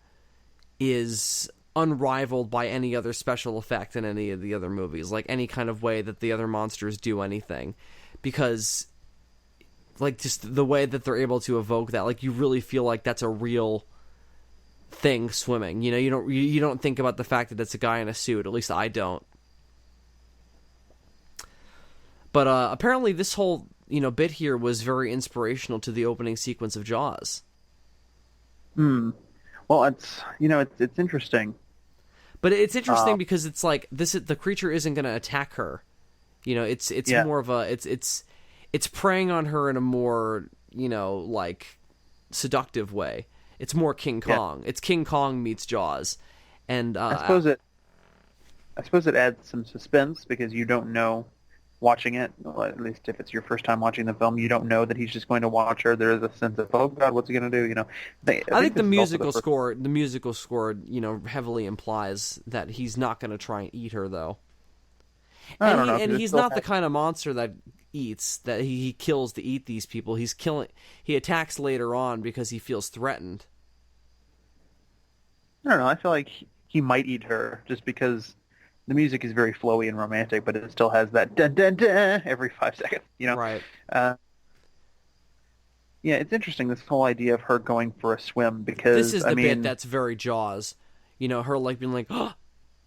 is unrivaled by any other special effect in any of the other movies, like any kind of way that the other monsters do anything, because like just the way that they're able to evoke that, like you really feel like that's a real thing swimming. You know, you don't think about the fact that it's a guy in a suit. At least I don't. But apparently this whole bit here was very inspirational to the opening sequence of Jaws. Well, it's interesting. But it's interesting because it's like the creature isn't going to attack her. It's more of a it's preying on her in a more like seductive way. It's more King Kong. It's King Kong meets Jaws, and I suppose it adds some suspense because you don't know watching it. Well, at least if it's your first time watching the film, you don't know that he's just going to watch her. There is a sense of, oh God, what's he going to do? I think the musical score, heavily implies that he's not going to try and eat her, though. And he's not the kind of monster that eats, that he kills to eat these people. He attacks later on because he feels threatened. I don't know. I feel like he might eat her just because the music is very flowy and romantic, but it still has that dun dun dun every 5 seconds. Right. Yeah, it's interesting, this whole idea of her going for a swim, because this is the bit that's very Jaws. Her like being like, oh,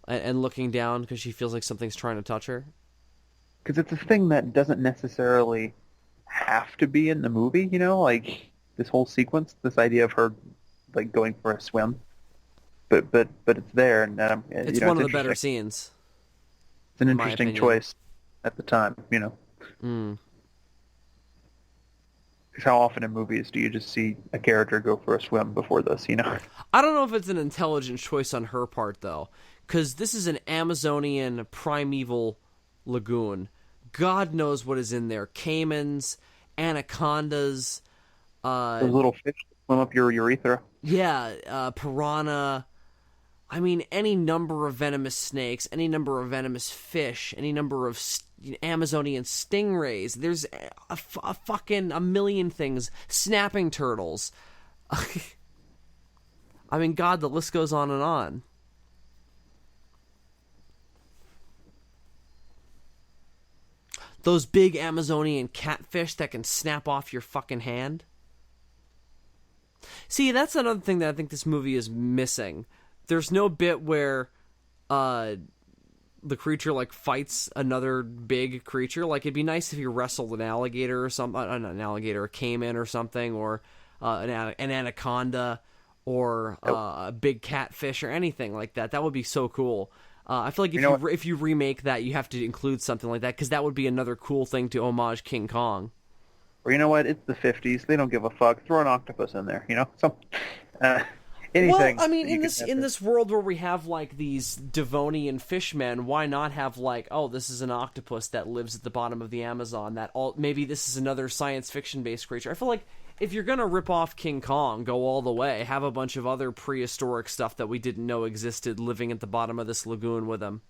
and looking down because she feels like something's trying to touch her. Because it's a thing that doesn't necessarily have to be in the movie. Like this whole sequence, this idea of her like going for a swim. But it's there, and it's one of the better scenes. It's an interesting choice at the time, Because how often in movies do you just see a character go for a swim before this? I don't know if it's an intelligent choice on her part though, because this is an Amazonian primeval lagoon. God knows what is in there: caimans, anacondas, those little fish that swim up your urethra. Yeah, piranha. I mean, any number of venomous snakes, any number of venomous fish, any number of Amazonian stingrays. There's a fucking a million things. Snapping turtles. I mean, God, the list goes on and on. Those big Amazonian catfish that can snap off your fucking hand. See, that's another thing that I think this movie is missing. There's no bit where the creature like fights another big creature. Like, it'd be nice if you wrestled an alligator or something, not an alligator, a caiman or something, or an anaconda, or a big catfish or anything like that. That would be so cool. I feel like if you remake that, you have to include something like that, because that would be another cool thing to homage King Kong. Or you know what? It's the 50s. They don't give a fuck. Throw an octopus in there. Anything. Well, I mean, in this world where we have like these Devonian fishmen, why not have like, oh, this is an octopus that lives at the bottom of the Amazon? Maybe this is another science fiction based creature. I feel like if you're gonna rip off King Kong, go all the way. Have a bunch of other prehistoric stuff that we didn't know existed living at the bottom of this lagoon with him.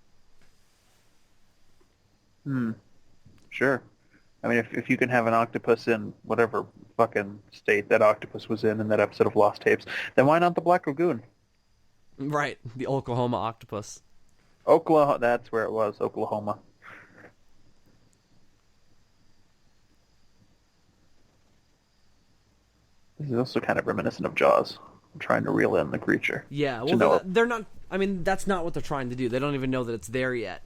Sure. I mean, if you can have an octopus in whatever fucking state that octopus was in that episode of Lost Tapes, then why not the Black Lagoon? Right, the Oklahoma octopus. Oklahoma, that's where it was, Oklahoma. This is also kind of reminiscent of Jaws. I'm trying to reel in the creature. Yeah, well, they're not... I mean, that's not what they're trying to do. They don't even know that it's there yet.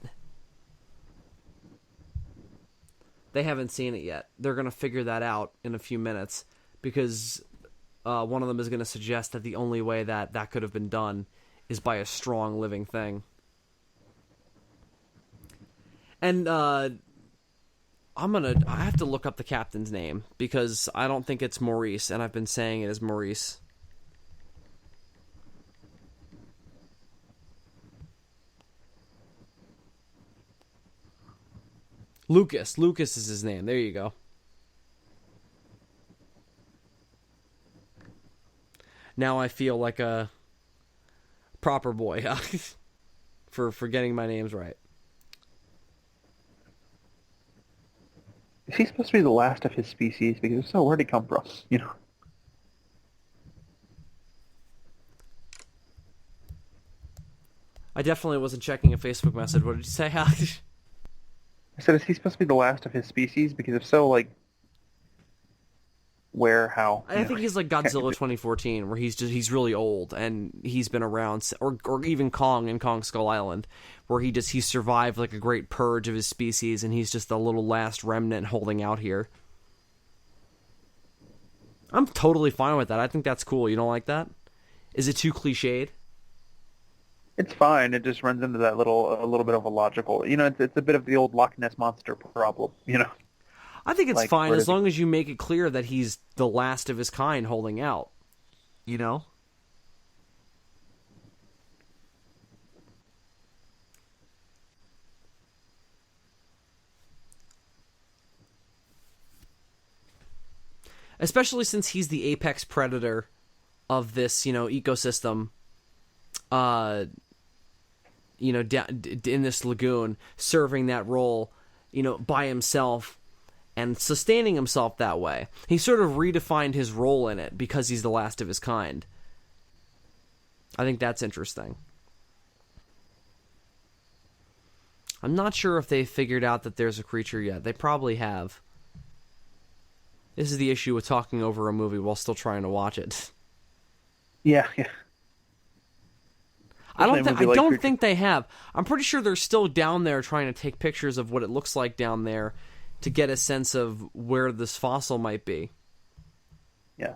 They haven't seen it yet. They're going to figure that out in a few minutes, because one of them is going to suggest that the only way that could have been done is by a strong living thing. And I have to look up the captain's name, because I don't think it's Maurice, and I've been saying it as Maurice. Lucas. Lucas is his name. There you go. Now I feel like a proper boy for getting my names right. Is he supposed to be the last of his species? Because if so, where'd he come from? I definitely wasn't checking a Facebook message. What did you say? I said, is he supposed to be the last of his species? Because if so, like, where, how? I think he's like Godzilla 2014, where he's really old and he's been around, or even Kong in Kong Skull Island, where he survived like a great purge of his species, and he's just the little last remnant holding out here. I'm totally fine with that. I think that's cool. You don't like that? Is it too cliched? It's fine. It just runs into that a little bit of a logical. It's a bit of the old Loch Ness monster problem. I think it's Like, fine where as does long as you make it clear that he's the last of his kind holding out. You know? Especially since he's the apex predator of this, ecosystem, in this lagoon, serving that role, by himself and sustaining himself that way. He sort of redefined his role in it because he's the last of his kind. I think that's interesting. I'm not sure if they figured out that there's a creature yet. They probably have. This is the issue with talking over a movie while still trying to watch it. Yeah. I don't think they have. I'm pretty sure they're still down there trying to take pictures of what it looks like down there to get a sense of where this fossil might be. Yeah.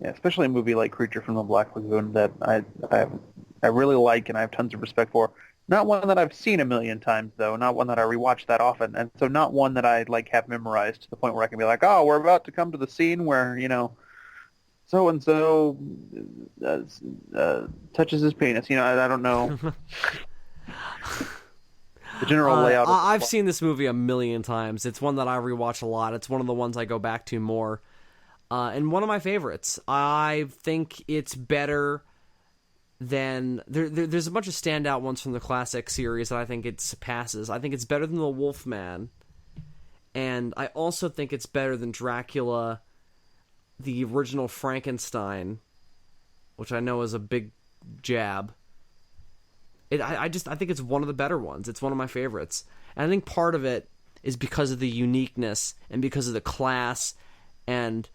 Yeah, especially a movie like Creature from the Black Lagoon that I really like and I have tons of respect for. Not one that I've seen a million times, though. Not one that I rewatch that often. And so not one that I have memorized to the point where I can be like, oh, we're about to come to the scene where, so-and-so touches his penis. I don't know. The general layout. I've seen this movie a million times. It's one that I rewatch a lot. It's one of the ones I go back to more. And one of my favorites. I think it's better than... There's a bunch of standout ones from the classic series that I think it surpasses. I think it's better than The Wolfman. And I also think it's better than Dracula, the original Frankenstein, which I know is a big jab. I think it's one of the better ones. It's one of my favorites. And I think part of it is because of the uniqueness and because of the class and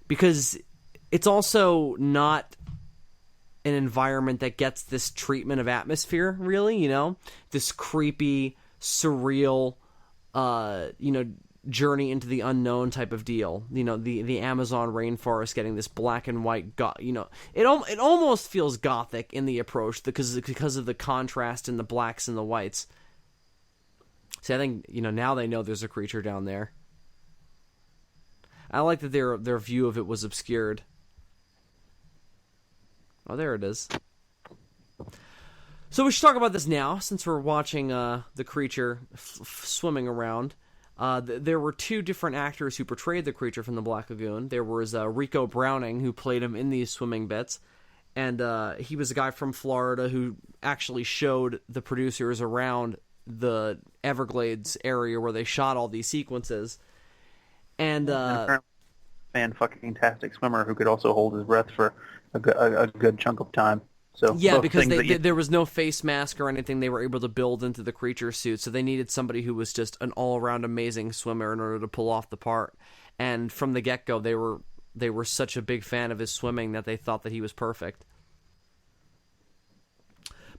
because it's also not an environment that gets this treatment of atmosphere, really, this creepy, surreal, journey into the unknown type of deal. The Amazon rainforest getting this black and white, it almost feels gothic in the approach because of the contrast in the blacks and the whites. See, I think, now they know there's a creature down there. I like that their view of it was obscured. Oh, there it is. So we should talk about this now, since we're watching the creature swimming around. There were two different actors who portrayed the creature from the Black Lagoon. There was Rico Browning, who played him in these swimming bits, and he was a guy from Florida who actually showed the producers around the Everglades area where they shot all these sequences. And fan-fucking-tastic swimmer who could also hold his breath for a good chunk of time. So yeah, because there was no face mask or anything they were able to build into the creature suit, so they needed somebody who was just an all-around amazing swimmer in order to pull off the part. And from the get-go, they were such a big fan of his swimming that they thought that he was perfect.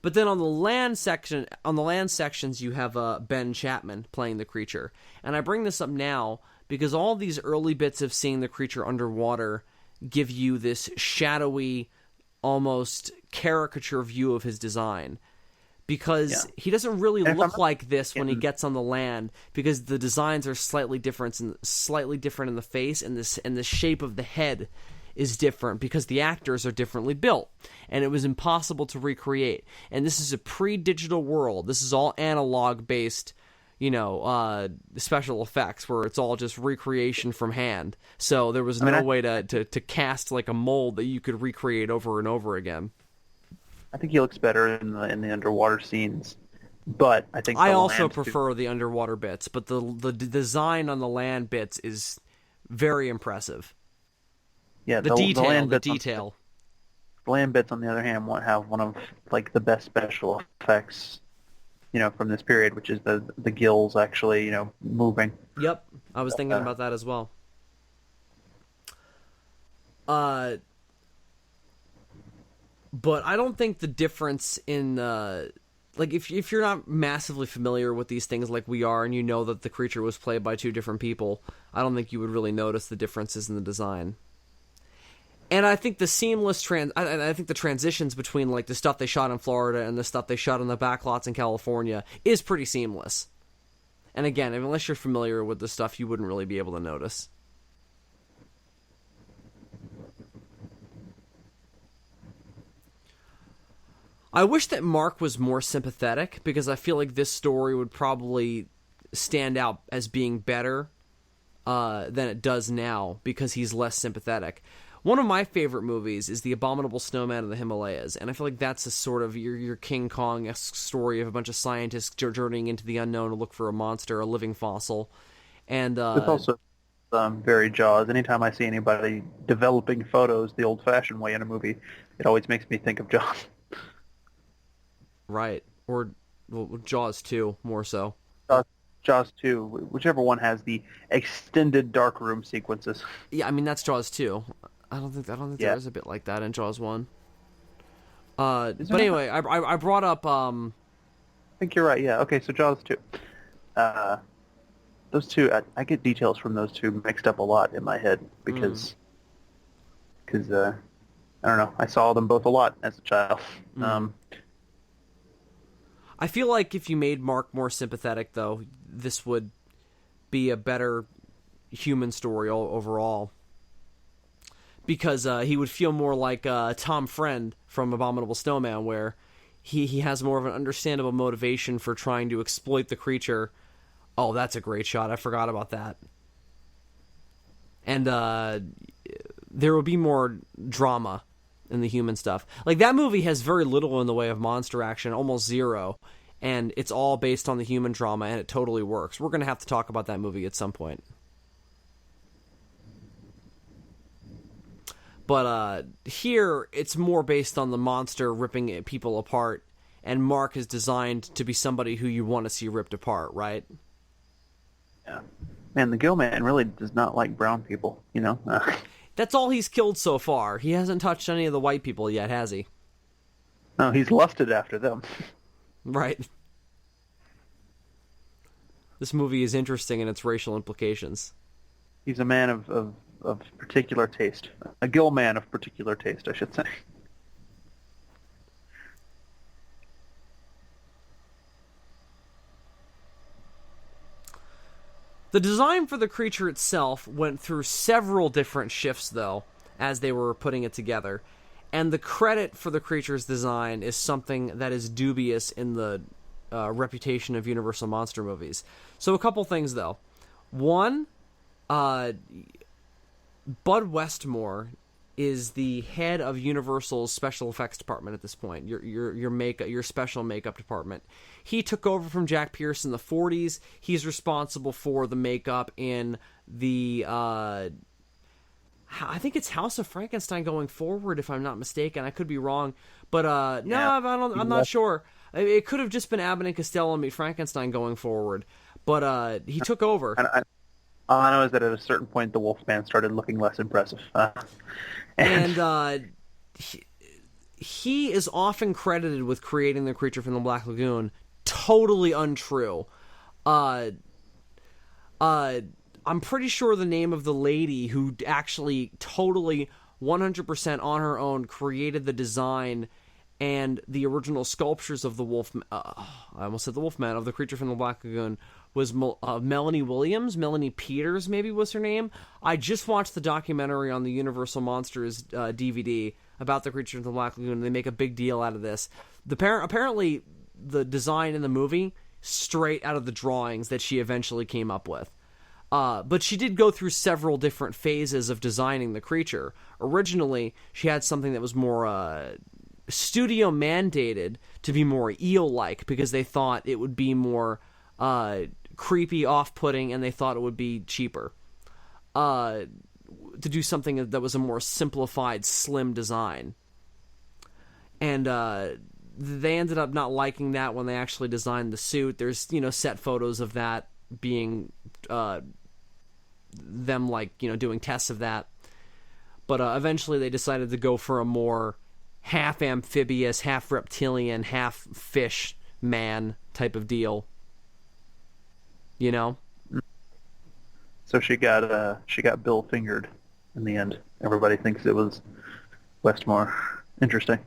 But then on the land sections, you have Ben Chapman playing the creature, and I bring this up now because all these early bits of seeing the creature underwater give you this shadowy, almost caricature view of his design, because he doesn't really look like this when he gets on the land, because the designs are slightly different in the face, and the shape of the head is different because the actors are differently built, and it was impossible to recreate. And this is a pre-digital world. This is all analog based, special effects where it's all just recreation from hand. So there was no way to cast like a mold that you could recreate over and over again. I think he looks better in the underwater scenes, but I think I also prefer the underwater bits, but the design on the land bits is very impressive. Yeah, the detail. Blambits, on the other hand, won't have one of like the best special effects, from this period, which is the gills actually, moving. Yep, I was thinking about that as well. But I don't think the difference in like if you're not massively familiar with these things like we are, and you know that the creature was played by two different people, I don't think you would really notice the differences in the design. And I think the seamless I think the transitions between like the stuff they shot in Florida and the stuff they shot on the backlots in California is pretty seamless. And again, unless you're familiar with the stuff, you wouldn't really be able to notice. I wish that Mark was more sympathetic, because I feel like this story would probably stand out as being better than it does now, because he's less sympathetic. One of my favorite movies is The Abominable Snowman of the Himalayas, and I feel like that's a sort of your King Kong-esque story of a bunch of scientists journeying into the unknown to look for a monster, a living fossil. And it's also very Jaws. Anytime I see anybody developing photos the old-fashioned way in a movie, it always makes me think of Jaws. Right. Or Jaws 2, more so. Jaws 2, whichever one has the extended dark room sequences. Yeah, I mean, that's Jaws 2. I don't think there is a bit like that in Jaws 1. But anyway, I brought up... I think you're right, yeah. Okay, so Jaws 2. Those two, I get details from those two mixed up a lot in my head, because I don't know, I saw them both a lot as a child. I feel like if you made Mark more sympathetic, though, this would be a better human story overall. Because he would feel more like Tom Friend from Abominable Snowman, where he has more of an understandable motivation for trying to exploit the creature. Oh, that's a great shot. I forgot about that. And there will be more drama in the human stuff. Like, that movie has very little in the way of monster action, almost zero, and it's all based on the human drama, and it totally works. We're going to have to talk about that movie at some point. But here, it's more based on the monster ripping people apart, and Mark is designed to be somebody who you want to see ripped apart, right? Yeah. Man, the Gill-Man really does not like brown people, That's all he's killed so far. He hasn't touched any of the white people yet, has he? No, he's lusted after them. Right. This movie is interesting in its racial implications. He's a man of particular taste. A Gill-Man of particular taste, I should say. The design for the creature itself went through several different shifts, though, as they were putting it together. And the credit for the creature's design is something that is dubious in the reputation of Universal Monster movies. So a couple things, though. One, Bud Westmore is the head of Universal's special effects department at this point. Your special makeup department. He took over from Jack Pierce in the 40s. He's responsible for the makeup in the I think it's House of Frankenstein going forward, if I'm not mistaken. I could be wrong, but I'm not sure. It could have just been Abbott and Costello meet Frankenstein going forward, but he took over. All I know is that at a certain point, the Wolfman started looking less impressive. And he is often credited with creating the creature from the Black Lagoon. Totally untrue. I'm pretty sure the name of the lady who actually totally 100% on her own created the design and the original sculptures of the Wolfman. I almost said the Wolfman, of the creature from the Black Lagoon, was Melanie Williams. Melanie Peters, maybe, was her name. I just watched the documentary on the Universal Monsters DVD about the creature from the Black Lagoon, and they make a big deal out of this. Apparently, the design in the movie, straight out of the drawings that she eventually came up with. But she did go through several different phases of designing the creature. Originally, she had something that was more studio mandated to be more eel-like, because they thought it would be more creepy, off-putting, and they thought it would be cheaper to do something that was a more simplified, slim design. And they ended up not liking that when they actually designed the suit. There's, set photos of that being them, doing tests of that. But eventually they decided to go for a more half amphibious, half reptilian, half fish man type of deal. So she got Bill fingered in the end. Everybody thinks it was Westmore. Interesting.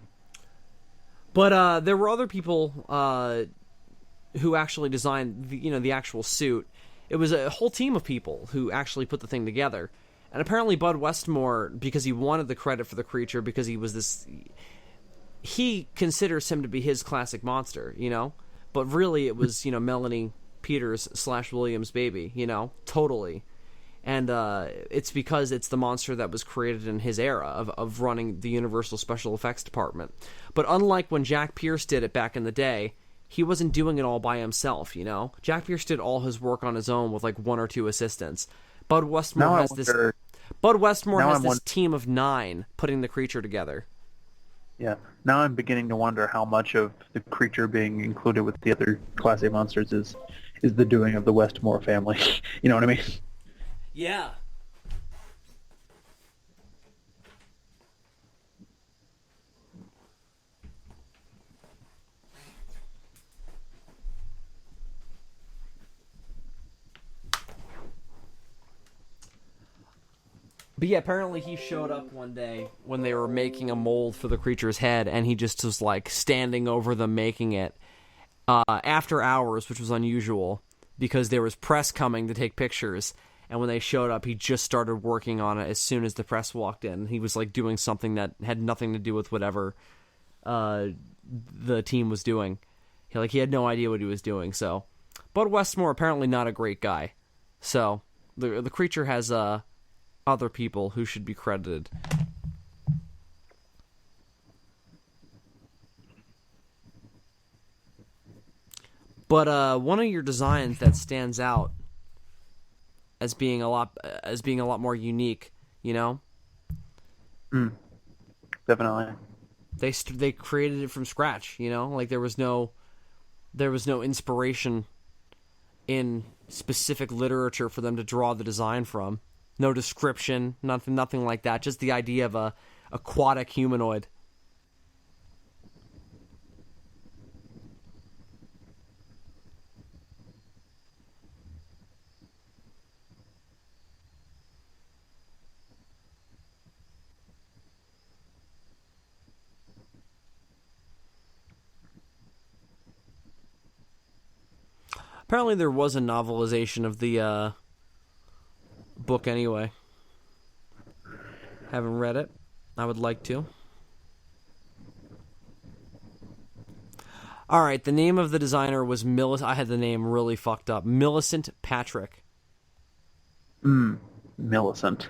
But there were other people who actually designed the actual suit. It was a whole team of people who actually put the thing together. And apparently Bud Westmore, because he wanted the credit for the creature, because he was this... He considers him to be his classic monster, But really it was, Melanie Peters / Williams' baby, Totally. And it's because it's the monster that was created in his era of running the Universal Special Effects Department. But unlike when Jack Pierce did it back in the day, he wasn't doing it all by himself, Jack Pierce did all his work on his own with 1 or 2 assistants. Bud Westmore has this team of 9 putting the creature together. Yeah. Now I'm beginning to wonder how much of the creature being included with the other Class A monsters is the doing of the Westmore family. You know what I mean? Yeah. But yeah, apparently he showed up one day when they were making a mold for the creature's head, and he just was standing over them making it after hours, which was unusual because there was press coming to take pictures. And when they showed up, he just started working on it as soon as the press walked in. He was doing something that had nothing to do with whatever the team was doing. He had no idea what he was doing. So, Bud Westmore apparently not a great guy. So the creature has other people who should be credited. But one of your designs that stands out as being a lot more unique, Definitely. They created it from scratch, there was no inspiration in specific literature for them to draw the design from. No description, nothing like that. Just the idea of a aquatic humanoid. Apparently there was a novelization of the book anyway. Haven't read it. I would like to. Alright, the name of the designer was I had the name really fucked up. Millicent Patrick. Millicent.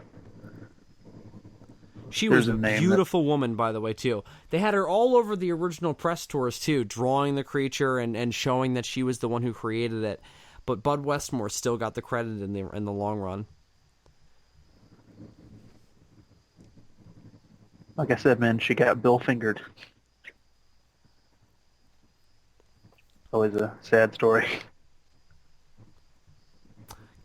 She was a beautiful woman, by the way, too. They had her all over the original press tours, too, drawing the creature and showing that she was the one who created it. But Bud Westmore still got the credit in the long run. Like I said, man, she got Bill fingered. Always a sad story.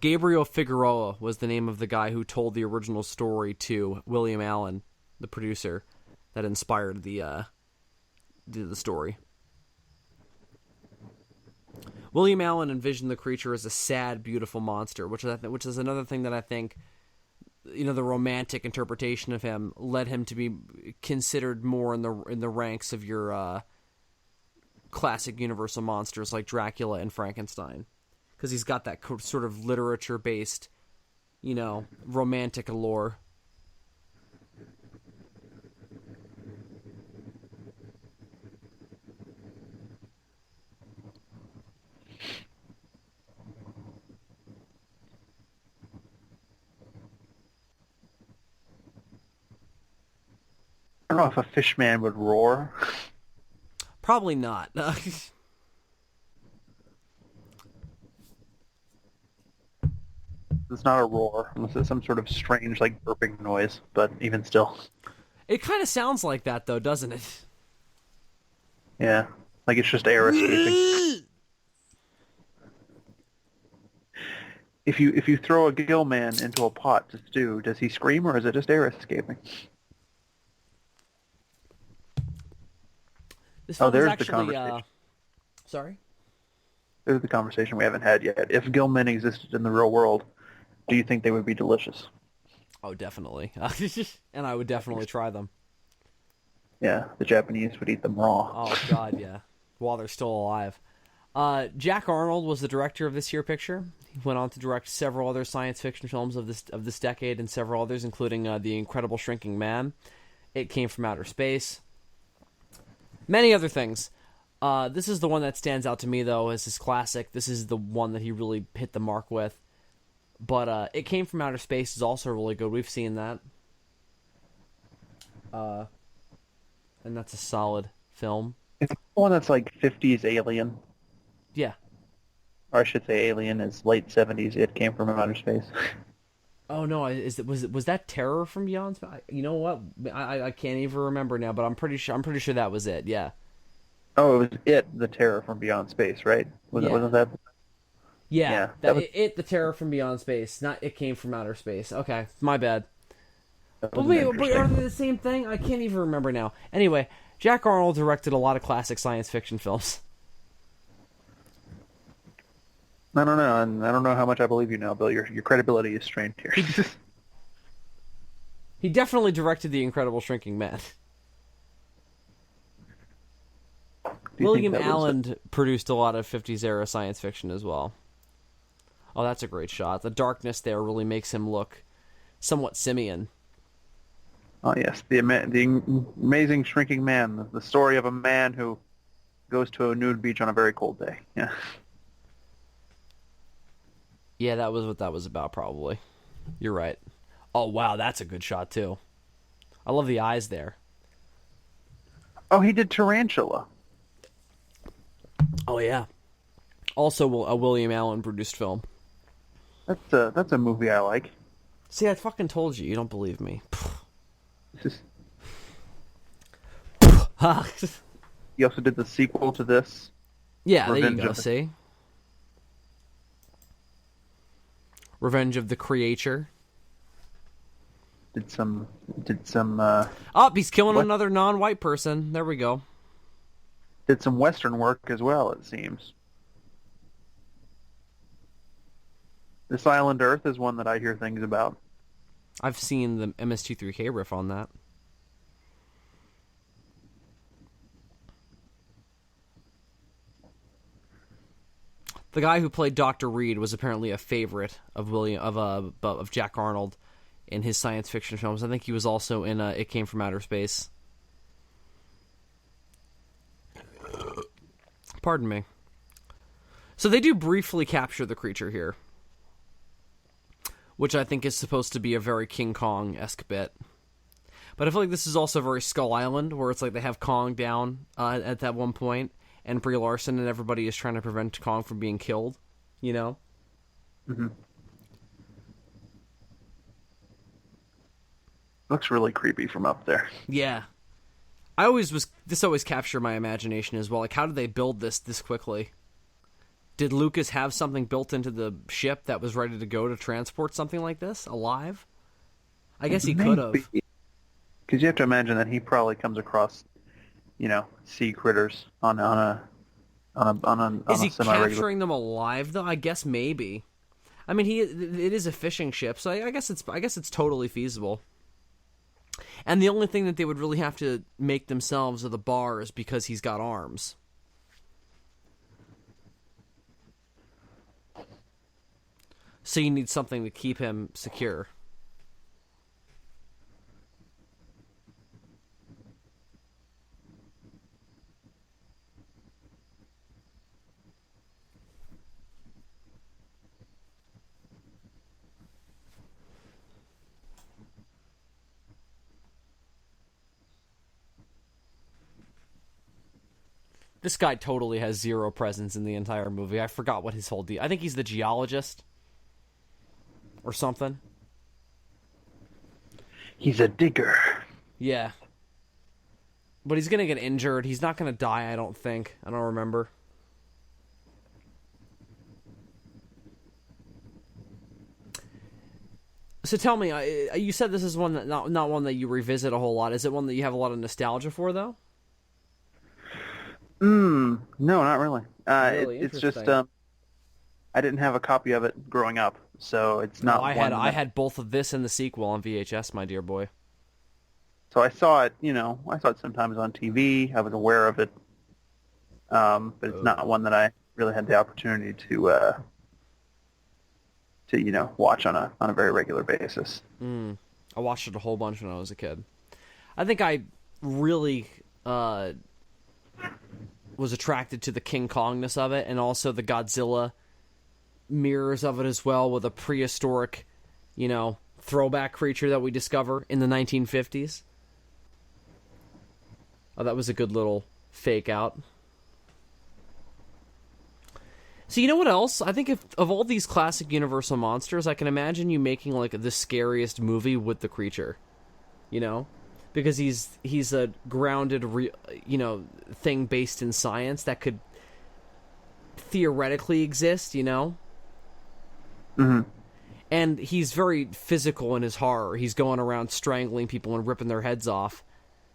Gabriel Figueroa was the name of the guy who told the original story to William Allen, the producer, that inspired the story. William Allen envisioned the creature as a sad, beautiful monster, which is another thing that I think, the romantic interpretation of him led him to be considered more in the ranks of your classic Universal monsters like Dracula and Frankenstein. Because he's got that sort of literature-based, romantic allure. I don't know if a fish man would roar. Probably not. It's not a roar, unless it's some sort of strange, burping noise, but even still. It kind of sounds like that, though, doesn't it? Yeah, like it's just air escaping. If you throw a Gill-Man into a pot to stew, does he scream or is it just air escaping? This Oh, film is there's the actually, conversation. sorry? There's the conversation we haven't had yet. If Gill-Men existed in the real world, do you think they would be delicious? Oh, definitely. And I would definitely try them. Yeah, the Japanese would eat them raw. Oh, God, yeah. While they're still alive. Jack Arnold was the director of this year picture. He went on to direct several other science fiction films of this decade and several others, including The Incredible Shrinking Man, It Came from Outer Space, many other things. This is the one that stands out to me, though, as his classic. This is the one that he really hit the mark with. But It Came from Outer Space is also really good. We've seen that. And that's a solid film. It's the one that's like 50s Alien. Yeah. Or I should say Alien is late 70s. It Came from Outer Space. Oh no! Was that Terror from Beyond Space? You know what? I can't even remember now, but I'm pretty sure that was it. Yeah. Oh, it was The Terror from Beyond Space, right? Wasn't that? Yeah. that was, The Terror from Beyond Space, not It Came from Outer Space. Okay, my bad. that But was wait, interesting. are they the same thing? I can't even remember now. Anyway, Jack Arnold directed a lot of classic science fiction films. I don't know, and I don't know how much I believe you now, Bill. Your credibility is strained here. He definitely directed The Incredible Shrinking Man. Do you William think that was Allen produced a lot of 50s era science fiction as well. Oh, that's a great shot. The darkness there really makes him look somewhat simian. Oh yes, the amazing shrinking man, the story of a man who goes to a nude beach on a very cold day. Yeah. Yeah, that was what that was about, probably. You're right. Oh, wow, that's a good shot, too. I love the eyes there. Oh, he did Tarantula. Oh, yeah. Also a William Allen produced film. That's a movie I like. See, I fucking told you. You don't believe me. It's just- he also did the sequel to this. Yeah, there you Revenge go, of the- see? Revenge of the Creature. Did some Oh, he's killing What? another non-white person. There we go. did some Western work as well, it seems. This Island Earth is one that I hear things about. I've seen the MST3K riff on that. The guy who played Dr. Reed was apparently a favorite of Jack Arnold in his science fiction films. I think he was also in It Came from Outer Space. Pardon me. So they do briefly capture the creature here, which I think is supposed to be a very King Kong-esque bit. But I feel like this is also very Skull Island, where it's like they have Kong down at that one point, and Brie Larson and everybody is trying to prevent Kong from being killed, you know? Mm-hmm. Looks really creepy from up there. Yeah. This always captured my imagination as well. Like, how did they build this quickly? Did Lucas have something built into the ship that was ready to go to transport something like this alive? I guess he could have. Because you have to imagine that he probably comes across, sea critters on a Is he semi-regular. capturing them alive though? I guess maybe. I mean, it is a fishing ship, so I guess it's totally feasible. And the only thing that they would really have to make themselves are the bars because he's got arms. So you need something to keep him secure. This guy totally has zero presence in the entire movie. I forgot what his whole deal. I think he's the geologist or something. He's a digger. Yeah. But he's gonna get injured. He's not gonna die, I don't think. I don't remember. So tell me, you said this is one that not one that you revisit a whole lot. Is it one that you have a lot of nostalgia for, though? No, not really. Really It's just interesting. I didn't have a copy of it growing up, so it's not. I one I that- had both of this and the sequel on VHS, my dear boy. So I saw it. I saw it sometimes on TV. I was aware of it, but it's not one that I really had the opportunity to watch on a very regular basis. I watched it a whole bunch when I was a kid. I think I really was attracted to the King Kongness of it, and also the Godzilla mirrors of it as well, with a prehistoric, throwback creature that we discover in the 1950s. Oh, that was a good little fake out. So you know what else? I think of all these classic Universal monsters, I can imagine you making like the scariest movie with the creature. Because he's a grounded, thing based in science that could theoretically exist. Mm-hmm. And he's very physical in his horror. He's going around strangling people and ripping their heads off.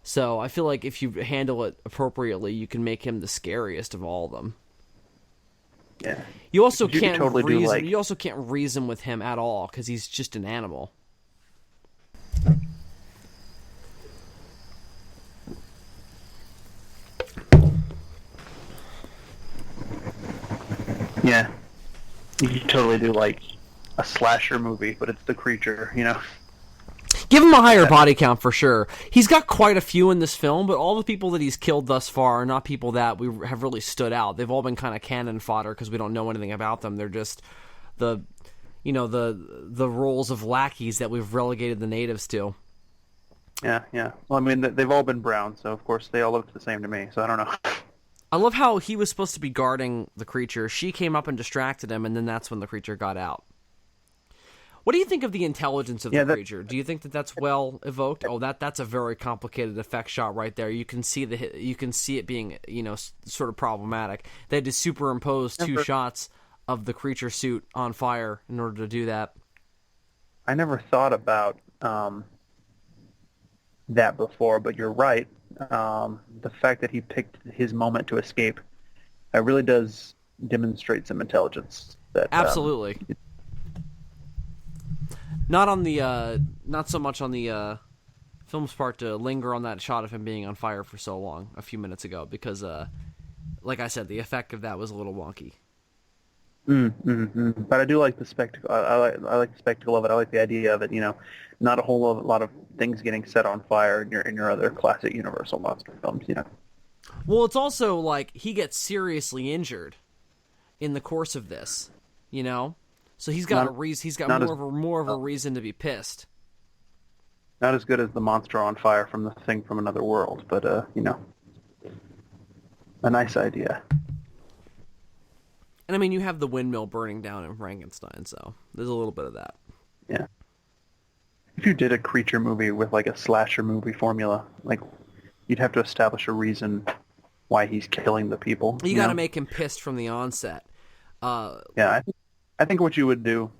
So I feel like if you handle it appropriately, you can make him the scariest of all of them. Yeah. You also You could can't totally do, reason. like- You also can't reason with him at all because he's just an animal. Yeah. You could totally do like a slasher movie, but it's the creature. Give him a higher body count for sure. He's got quite a few in this film, but all the people that he's killed thus far are not people that we have really stood out. They've all been kind of cannon fodder because we don't know anything about them. They're just the roles of lackeys that we've relegated the natives to. Yeah, yeah. Well, I mean, they've all been brown, so of course they all look the same to me. So I don't know. I love how he was supposed to be guarding the creature. She came up and distracted him, and then that's when the creature got out. What do you think of the intelligence of the creature? Do you think that that's well evoked? Oh, that's a very complicated effect shot right there. You can see it being sort of problematic. They had to superimpose two shots of the creature suit on fire in order to do that. I never thought about that before, but you're right. The fact that he picked his moment to escape, really does demonstrate some intelligence. Absolutely. Not so much on the film's part to linger on that shot of him being on fire for so long a few minutes ago, because, like I said, the effect of that was a little wonky. But I do like the spectacle. I like the spectacle of it. I like the idea of it. Not a whole lot of things getting set on fire in your other classic Universal monster films. Well, it's also like he gets seriously injured in the course of this. So he's got He's got more of a reason to be pissed. Not as good as the monster on fire from the Thing from Another World, but a nice idea. And I mean, you have the windmill burning down in Frankenstein, so there's a little bit of that. Yeah. If you did a creature movie with like a slasher movie formula, like you'd have to establish a reason why he's killing the people. You got to make him pissed from the onset. Yeah, I think what you would do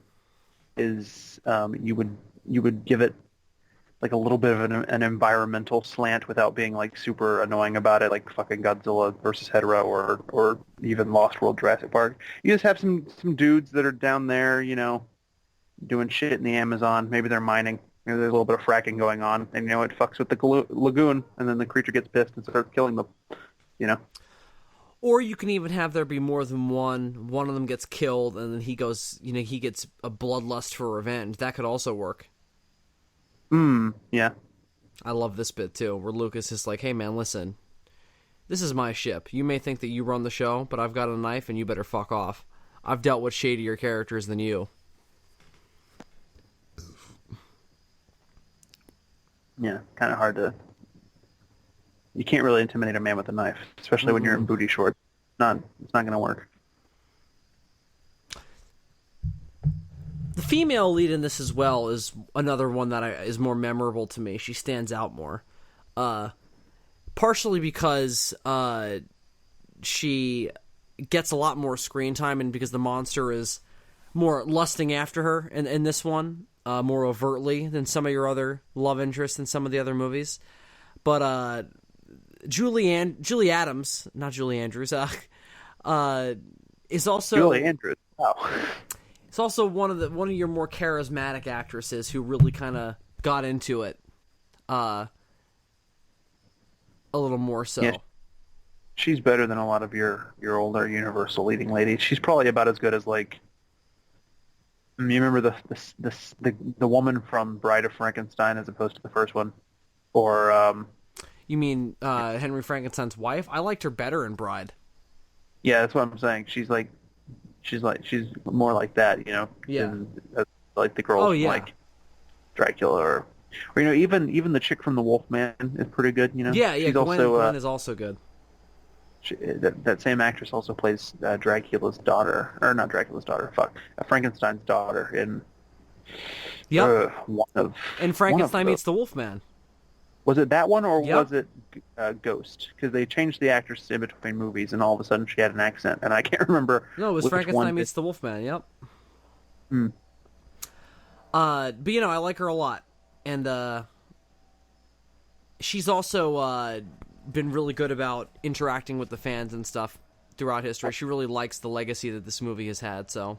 is you would give it like a little bit of an environmental slant without being like super annoying about it, like fucking Godzilla versus Hedorah or even Lost World Jurassic Park. You just have some dudes that are down there, doing shit in the Amazon. Maybe they're mining. Maybe there's a little bit of fracking going on, and it fucks with the lagoon, and then the creature gets pissed and starts killing them. Or you can even have there be more than one. One of them gets killed, and then he goes, he gets a bloodlust for revenge. That could also work. Yeah. I love this bit, too, where Lucas is like, hey, man, listen. This is my ship. You may think that you run the show, but I've got a knife, and you better fuck off. I've dealt with shadier characters than you. Yeah, kind of hard to... You can't really intimidate a man with a knife, especially when you're in booty shorts. It's not going to work. The female lead in this as well is another one that is more memorable to me. She stands out more. Part partially because she gets a lot more screen time, and because the monster is more lusting after her in this one, more overtly than some of your other love interests in some of the other movies. But Julie Adams, not Julie Andrews, is also Julie Andrews. Wow. It's also one of your more charismatic actresses who really kind of got into it, a little more so. Yeah, she's better than a lot of your older Universal leading ladies. She's probably about as good as like. You remember the woman from Bride of Frankenstein as opposed to the first one, or you mean Henry Frankenstein's wife? I liked her better in Bride. Yeah, that's what I'm saying. She's more like that, you know. Yeah. Than, like the girls from, like Dracula or you know, even the chick from The Wolfman is pretty good, you know. Yeah, She's Gwen is also good. That same actress also plays Dracula's daughter, or not Dracula's daughter. Frankenstein's daughter in. And Frankenstein Meets the Wolfman. Was it that one, or was it Ghost? Because they changed the actress in between movies, and all of a sudden she had an accent, and I can't remember. No, it was Frankenstein Meets the Wolfman. Yep. But you know, I like her a lot, and she's also been really good about interacting with the fans and stuff throughout history. She really likes the legacy that this movie has had, so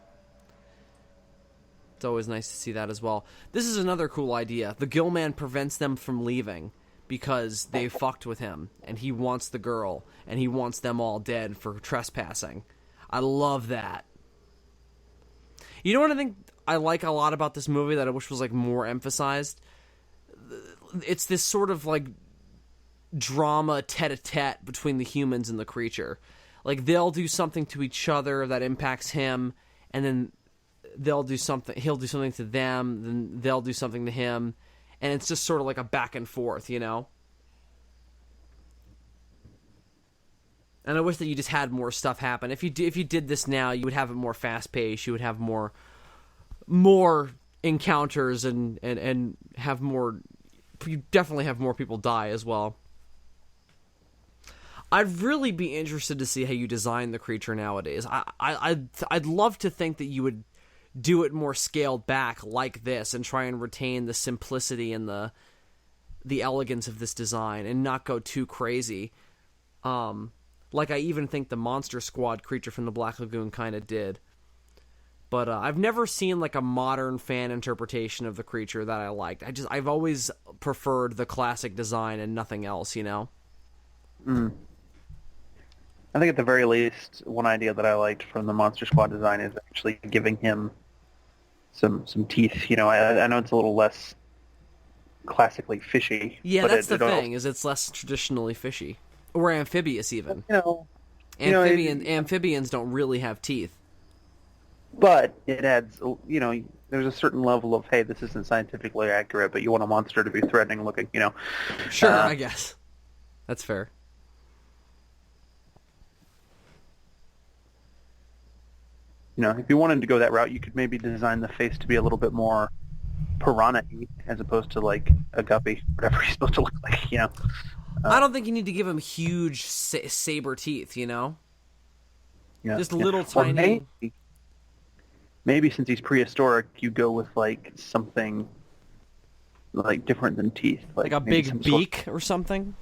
it's always nice to see that as well. This is another cool idea. The Gill-Man prevents them from leaving because they fucked with him, and he wants the girl, and he wants them all dead for trespassing. I love that. You know what I think I like a lot about this movie that I wish was like more emphasized? It's this sort of like drama tete-a-tete between the humans and the creature. Like, they'll do something to each other that impacts him, and then he'll do something to them, then they'll do something to him, and it's just sort of like a back and forth, you know? And I wish that you just had more stuff happen. If you did this now, you would have it more fast-paced, you would have more encounters and have more... You definitely have more people die as well. I'd really be interested to see how you design the creature nowadays. I'd love to think that you would do it more scaled back like this and try and retain the simplicity and the elegance of this design and not go too crazy. Like I even think the Monster Squad creature from the Black Lagoon kind of did. But I've never seen like a modern fan interpretation of the creature that I liked. I've always preferred the classic design and nothing else, you know? I think at the very least, one idea that I liked from the Monster Squad design is actually giving him some teeth. You know, I know it's a little less classically fishy. Yeah, but that's the thing, is it's less traditionally fishy. Or amphibious, even. Amphibians don't really have teeth. But it adds, you know, there's a certain level of, hey, this isn't scientifically accurate, but you want a monster to be threatening looking, you know. Sure, I guess. That's fair. You know, if you wanted to go that route, you could maybe design the face to be a little bit more piranha-y as opposed to, like, a guppy, whatever he's supposed to look like, you know. I don't think you need to give him huge saber teeth, you know? Yeah, just little tiny... Maybe since he's prehistoric, you go with, like, something, like, different than teeth. Like a big beak or something?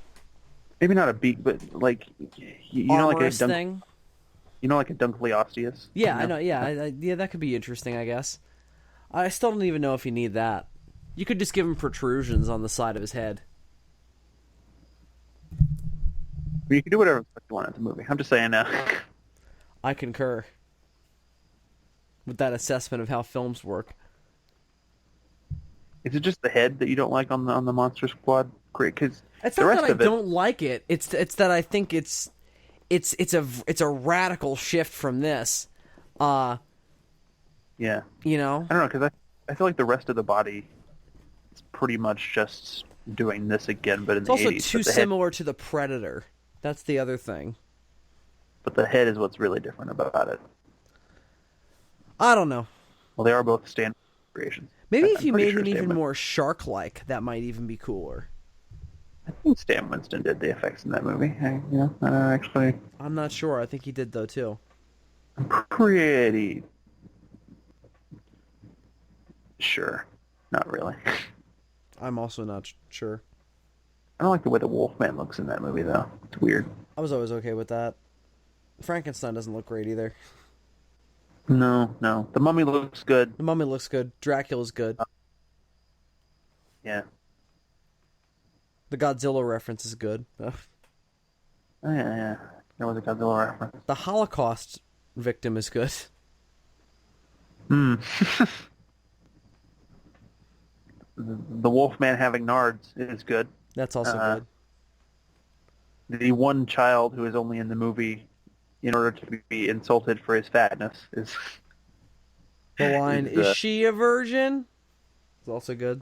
Maybe not a beak, but, like, you know, like a thing? You know, like a Dunkleosteus? Yeah, you know? I know, yeah. Yeah, that could be interesting, I guess. I still don't even know if you need that. You could just give him protrusions on the side of his head. You can do whatever you want in the movie. I'm just saying now. I concur with that assessment of how films work. Is it just the head that you don't like on the Monster Squad? Great, because it's not that I don't like it. It's that I think it's a radical shift from this. Yeah. You know? I don't know, because I feel like the rest of the body is pretty much just doing this again, but in the 80s. It's also too similar to the Predator. That's the other thing. But the head is what's really different about it. I don't know. Well, they are both standard creations. Maybe if you made him even more shark-like, that might even be cooler. I think think Stan Winston did the effects in that movie. Actually, I'm not sure. I think he did though too. I'm pretty sure. Not really. I'm also not sure. I don't like the way the Wolfman looks in that movie, though. It's weird. I was always okay with that. Frankenstein doesn't look great either. No. The Mummy looks good. The Mummy looks good. Dracula's good. Yeah. The Godzilla reference is good. Oh, yeah. There was a Godzilla reference. The Holocaust victim is good. The Wolfman having nards is good. That's also good. The one child who is only in the movie in order to be insulted for his fatness is... The line, is she a virgin? Is also good.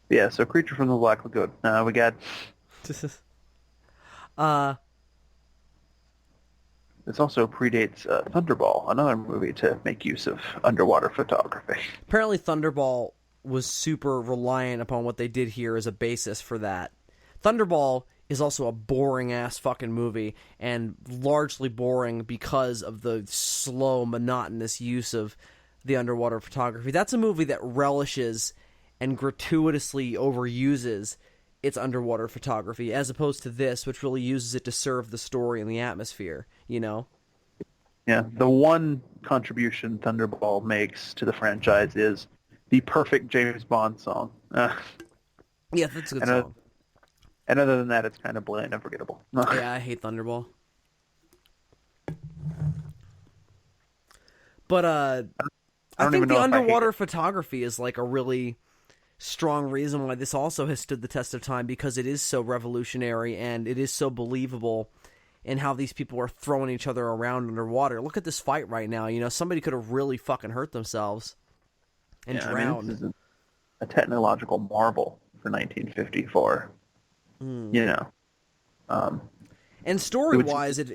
Yeah, so Creature from the Black Lagoon. We got... This also predates Thunderball, another movie to make use of underwater photography. Apparently Thunderball was super reliant upon what they did here as a basis for that. Thunderball is also a boring-ass fucking movie, and largely boring because of the slow, monotonous use of the underwater photography. That's a movie that relishes and gratuitously overuses its underwater photography, as opposed to this, which really uses it to serve the story and the atmosphere, you know? Yeah, the one contribution Thunderball makes to the franchise is the perfect James Bond song. Yeah, that's a good song. And other than that, it's kind of bland and forgettable. Yeah, I hate Thunderball. But I think the underwater photography is like a really strong reason why this also has stood the test of time, because it is so revolutionary and it is so believable in how these people are throwing each other around underwater. Look at this fight right now. You know, somebody could have really fucking hurt themselves and drowned. This is a technological marvel for 1954. You know. And story-wise, it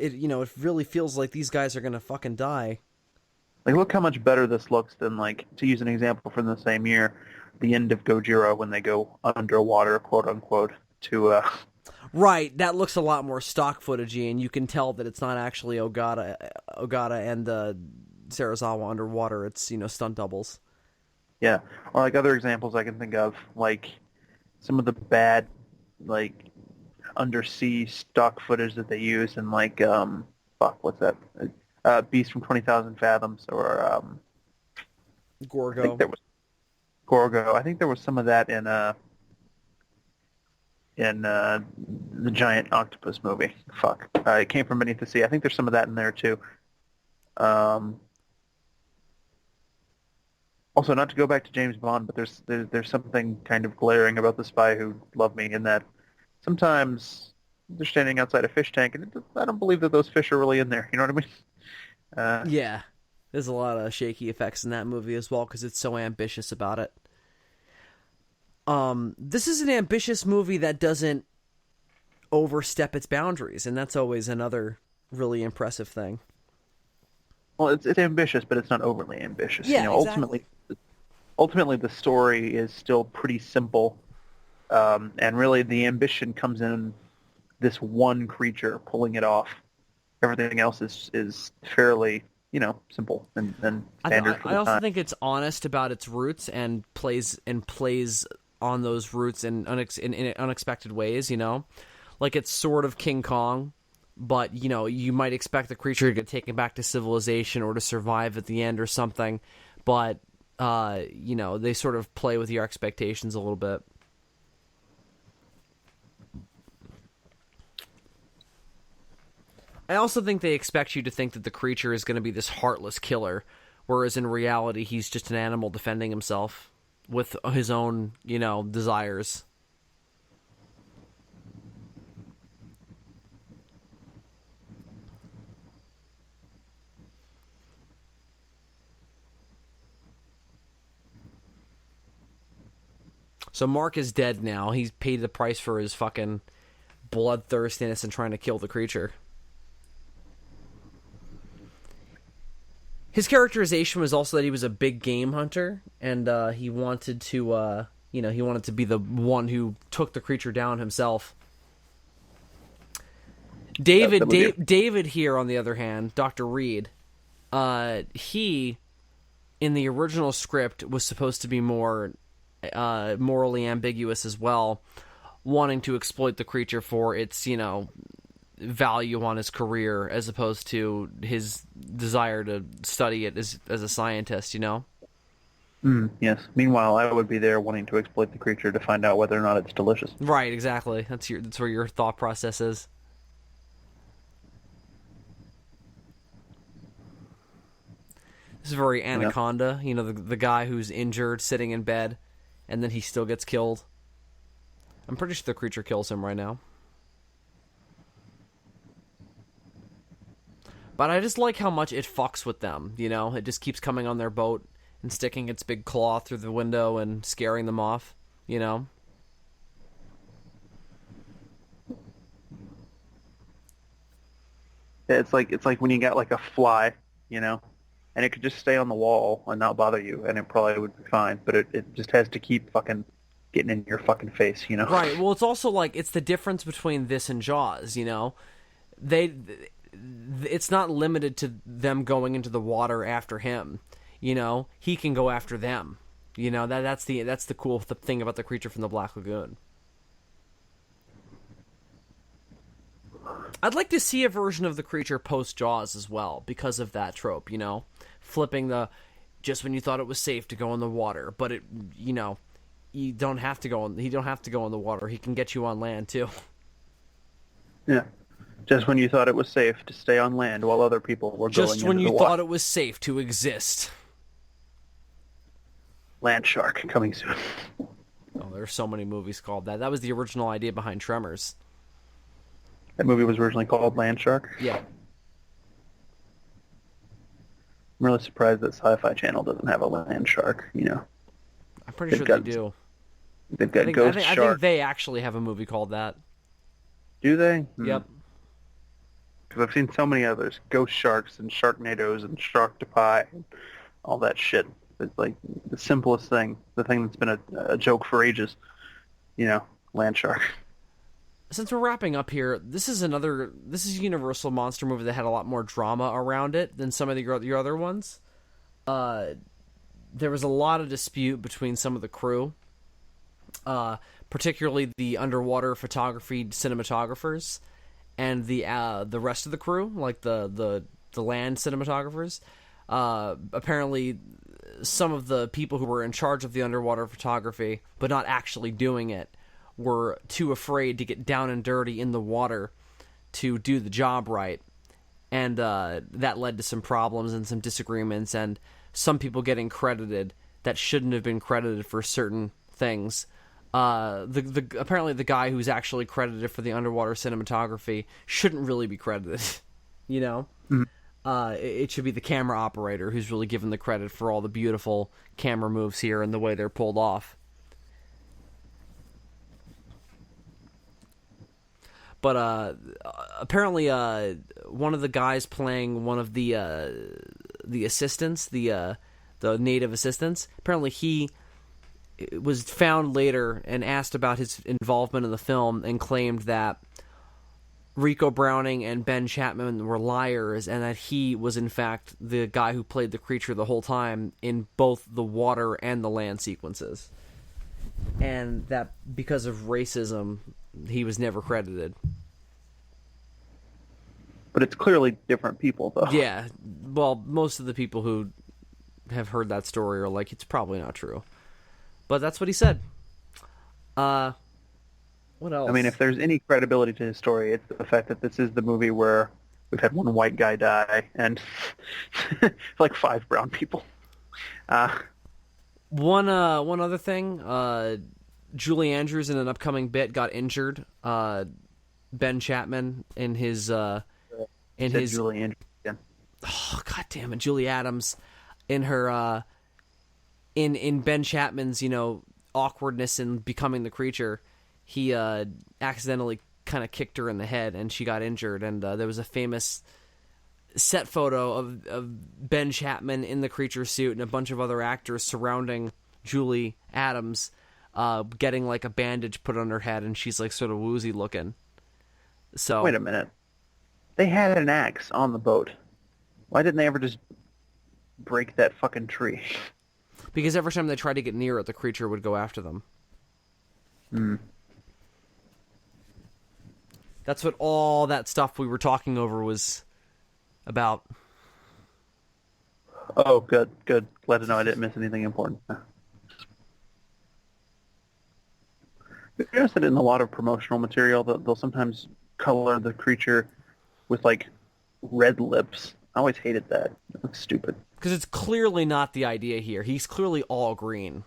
really feels like these guys are going to fucking die. Like, look how much better this looks than, like, to use an example from the same year, the end of Gojira when they go underwater, quote-unquote, to... Right, that looks a lot more stock footagey, and you can tell that it's not actually Ogata and Serizawa underwater. It's, stunt doubles. Yeah, or, like, other examples I can think of, like, some of the bad, like, undersea stock footage that they use in, like, what's that? Beast from 20,000 Fathoms, or, Gorgo. I think there was Gorgo. I think there was some of that in the giant octopus movie. It came from beneath the sea. I think there's some of that in there too. Also, not to go back to James Bond, but there's something kind of glaring about The Spy Who Loved Me in that sometimes they're standing outside a fish tank, and I don't believe that those fish are really in there. You know what I mean? Yeah. There's a lot of shaky effects in that movie as well because it's so ambitious about it. This is an ambitious movie that doesn't overstep its boundaries, and that's always another really impressive thing. Well, it's ambitious, but it's not overly ambitious. Yeah, exactly. Ultimately, the story is still pretty simple, and really the ambition comes in this one creature pulling it off. Everything else is fairly... simple and standard for the I also time. think it's honest about its roots and plays on those roots in unexpected ways, Like, it's sort of King Kong, but, you might expect the creature to get taken back to civilization or to survive at the end or something, but, they sort of play with your expectations a little bit. I also think they expect you to think that the creature is going to be this heartless killer, whereas in reality he's just an animal defending himself with his own, desires. So Mark is dead now. He's paid the price for his fucking bloodthirstiness and trying to kill the creature. His characterization was also that he was a big game hunter, and he wanted to, he wanted to be the one who took the creature down himself. David here, on the other hand, Dr. Reed, he, in the original script, was supposed to be more morally ambiguous as well, wanting to exploit the creature for its, value on his career as opposed to his desire to study it as a scientist, Yes. Meanwhile, I would be there wanting to exploit the creature to find out whether or not it's delicious. Right, exactly. That's where your thought process is. This is very Anaconda, the guy who's injured, sitting in bed, and then he still gets killed. I'm pretty sure the creature kills him right now. But I just like how much it fucks with them, It just keeps coming on their boat and sticking its big claw through the window and scaring them off, It's like when you got like a fly, and it could just stay on the wall and not bother you, and it probably would be fine. But it just has to keep fucking getting in your fucking face, Right. Well, it's also like it's the difference between this and Jaws, It's not limited to them going into the water after him. He can go after them. That's the cool thing about the creature from the Black Lagoon. I'd like to see a version of the creature post Jaws as well because of that trope. Flipping the just when you thought it was safe to go in the water, but you don't have to go. He don't have to go in the water. He can get you on land too. Yeah. Just when you thought it was safe to stay on land while other people were going into the water. Just when you thought it was safe to exist. Land Shark coming soon. Oh, there's so many movies called that. That was the original idea behind Tremors. That movie was originally called Land Shark? Yeah. I'm really surprised that Sci-Fi Channel doesn't have a Land Shark, I'm pretty sure they do. They've got Ghost Shark. I think they actually have a movie called that. Do they? Yep. Because I've seen so many others. Ghost Sharks and Sharknadoes and Sharktopie and all that shit. It's like the simplest thing. The thing that's been a joke for ages. Land Shark. Since we're wrapping up here, this is a Universal monster movie that had a lot more drama around it than some of your other ones. There was a lot of dispute between some of the crew, particularly the underwater photography cinematographers and the rest of the crew, like the land cinematographers. Apparently, some of the people who were in charge of the underwater photography, but not actually doing it, were too afraid to get down and dirty in the water to do the job right. And that led to some problems and some disagreements, and some people getting credited that shouldn't have been credited for certain things. Apparently the guy who's actually credited for the underwater cinematography shouldn't really be credited, Mm-hmm. It should be the camera operator who's really given the credit for all the beautiful camera moves here and the way they're pulled off. But apparently, one of the guys playing one of the assistants, the native assistants, apparently he was found later and asked about his involvement in the film and claimed that Rico Browning and Ben Chapman were liars and that he was in fact the guy who played the creature the whole time in both the water and the land sequences. And that because of racism, he was never credited. But it's clearly different people, though. Yeah. Well, most of the people who have heard that story are like, it's probably not true. But that's what he said. What else? I mean, if there's any credibility to his story, it's the fact that this is the movie where we've had one white guy die and like 5 brown people. One other thing, Julie Andrews in an upcoming bit got injured. Ben Chapman in his Julie Andrews again. Oh, god damn it, Julie Adams in her in Ben Chapman's, awkwardness in becoming the creature, he accidentally kind of kicked her in the head and she got injured, and there was a famous set photo of Ben Chapman in the creature suit and a bunch of other actors surrounding Julie Adams, getting like a bandage put on her head, and she's like sort of woozy looking. So wait a minute, they had an axe on the boat. Why didn't they ever just break that fucking tree? Because every time they tried to get near it, the creature would go after them. That's what all that stuff we were talking over was about. Oh, good. Glad to know I didn't miss anything important. You notice that in a lot of promotional material, they'll sometimes color the creature with, like, red lips. I always hated that. It looks stupid. Because it's clearly not the idea here. He's clearly all green.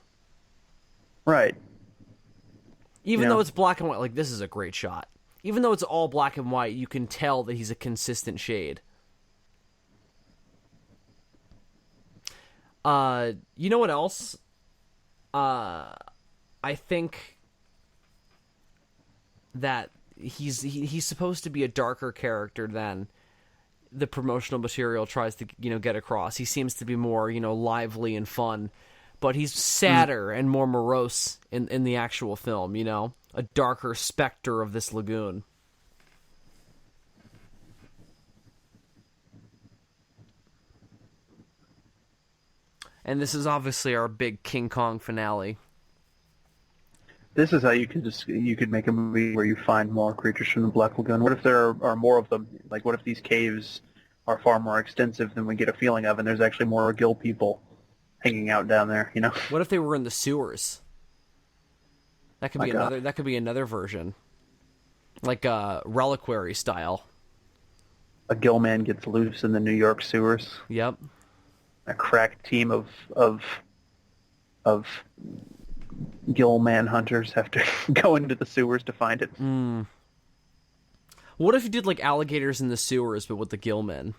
Right. Even though it's black and white, like, this is a great shot. Even though it's all black and white, you can tell that he's a consistent shade. You know what else? I think that he's supposed to be a darker character than the promotional material tries to, get across. He seems to be more, lively and fun, but he's sadder and more morose in the actual film, a darker specter of this lagoon. And this is obviously our big King Kong finale. This is how you could make a movie where you find more creatures from the Black Lagoon. What if there are more of them? Like, what if these caves are far more extensive than we get a feeling of, and there's actually more Gill people hanging out down there, What if they were in the sewers? That could be another. That could be another version, like reliquary style. A Gill-Man gets loose in the New York sewers. Yep. A crack team of Gill-Man hunters have to go into the sewers to find it. What if you did like alligators in the sewers, but with the Gill-Men?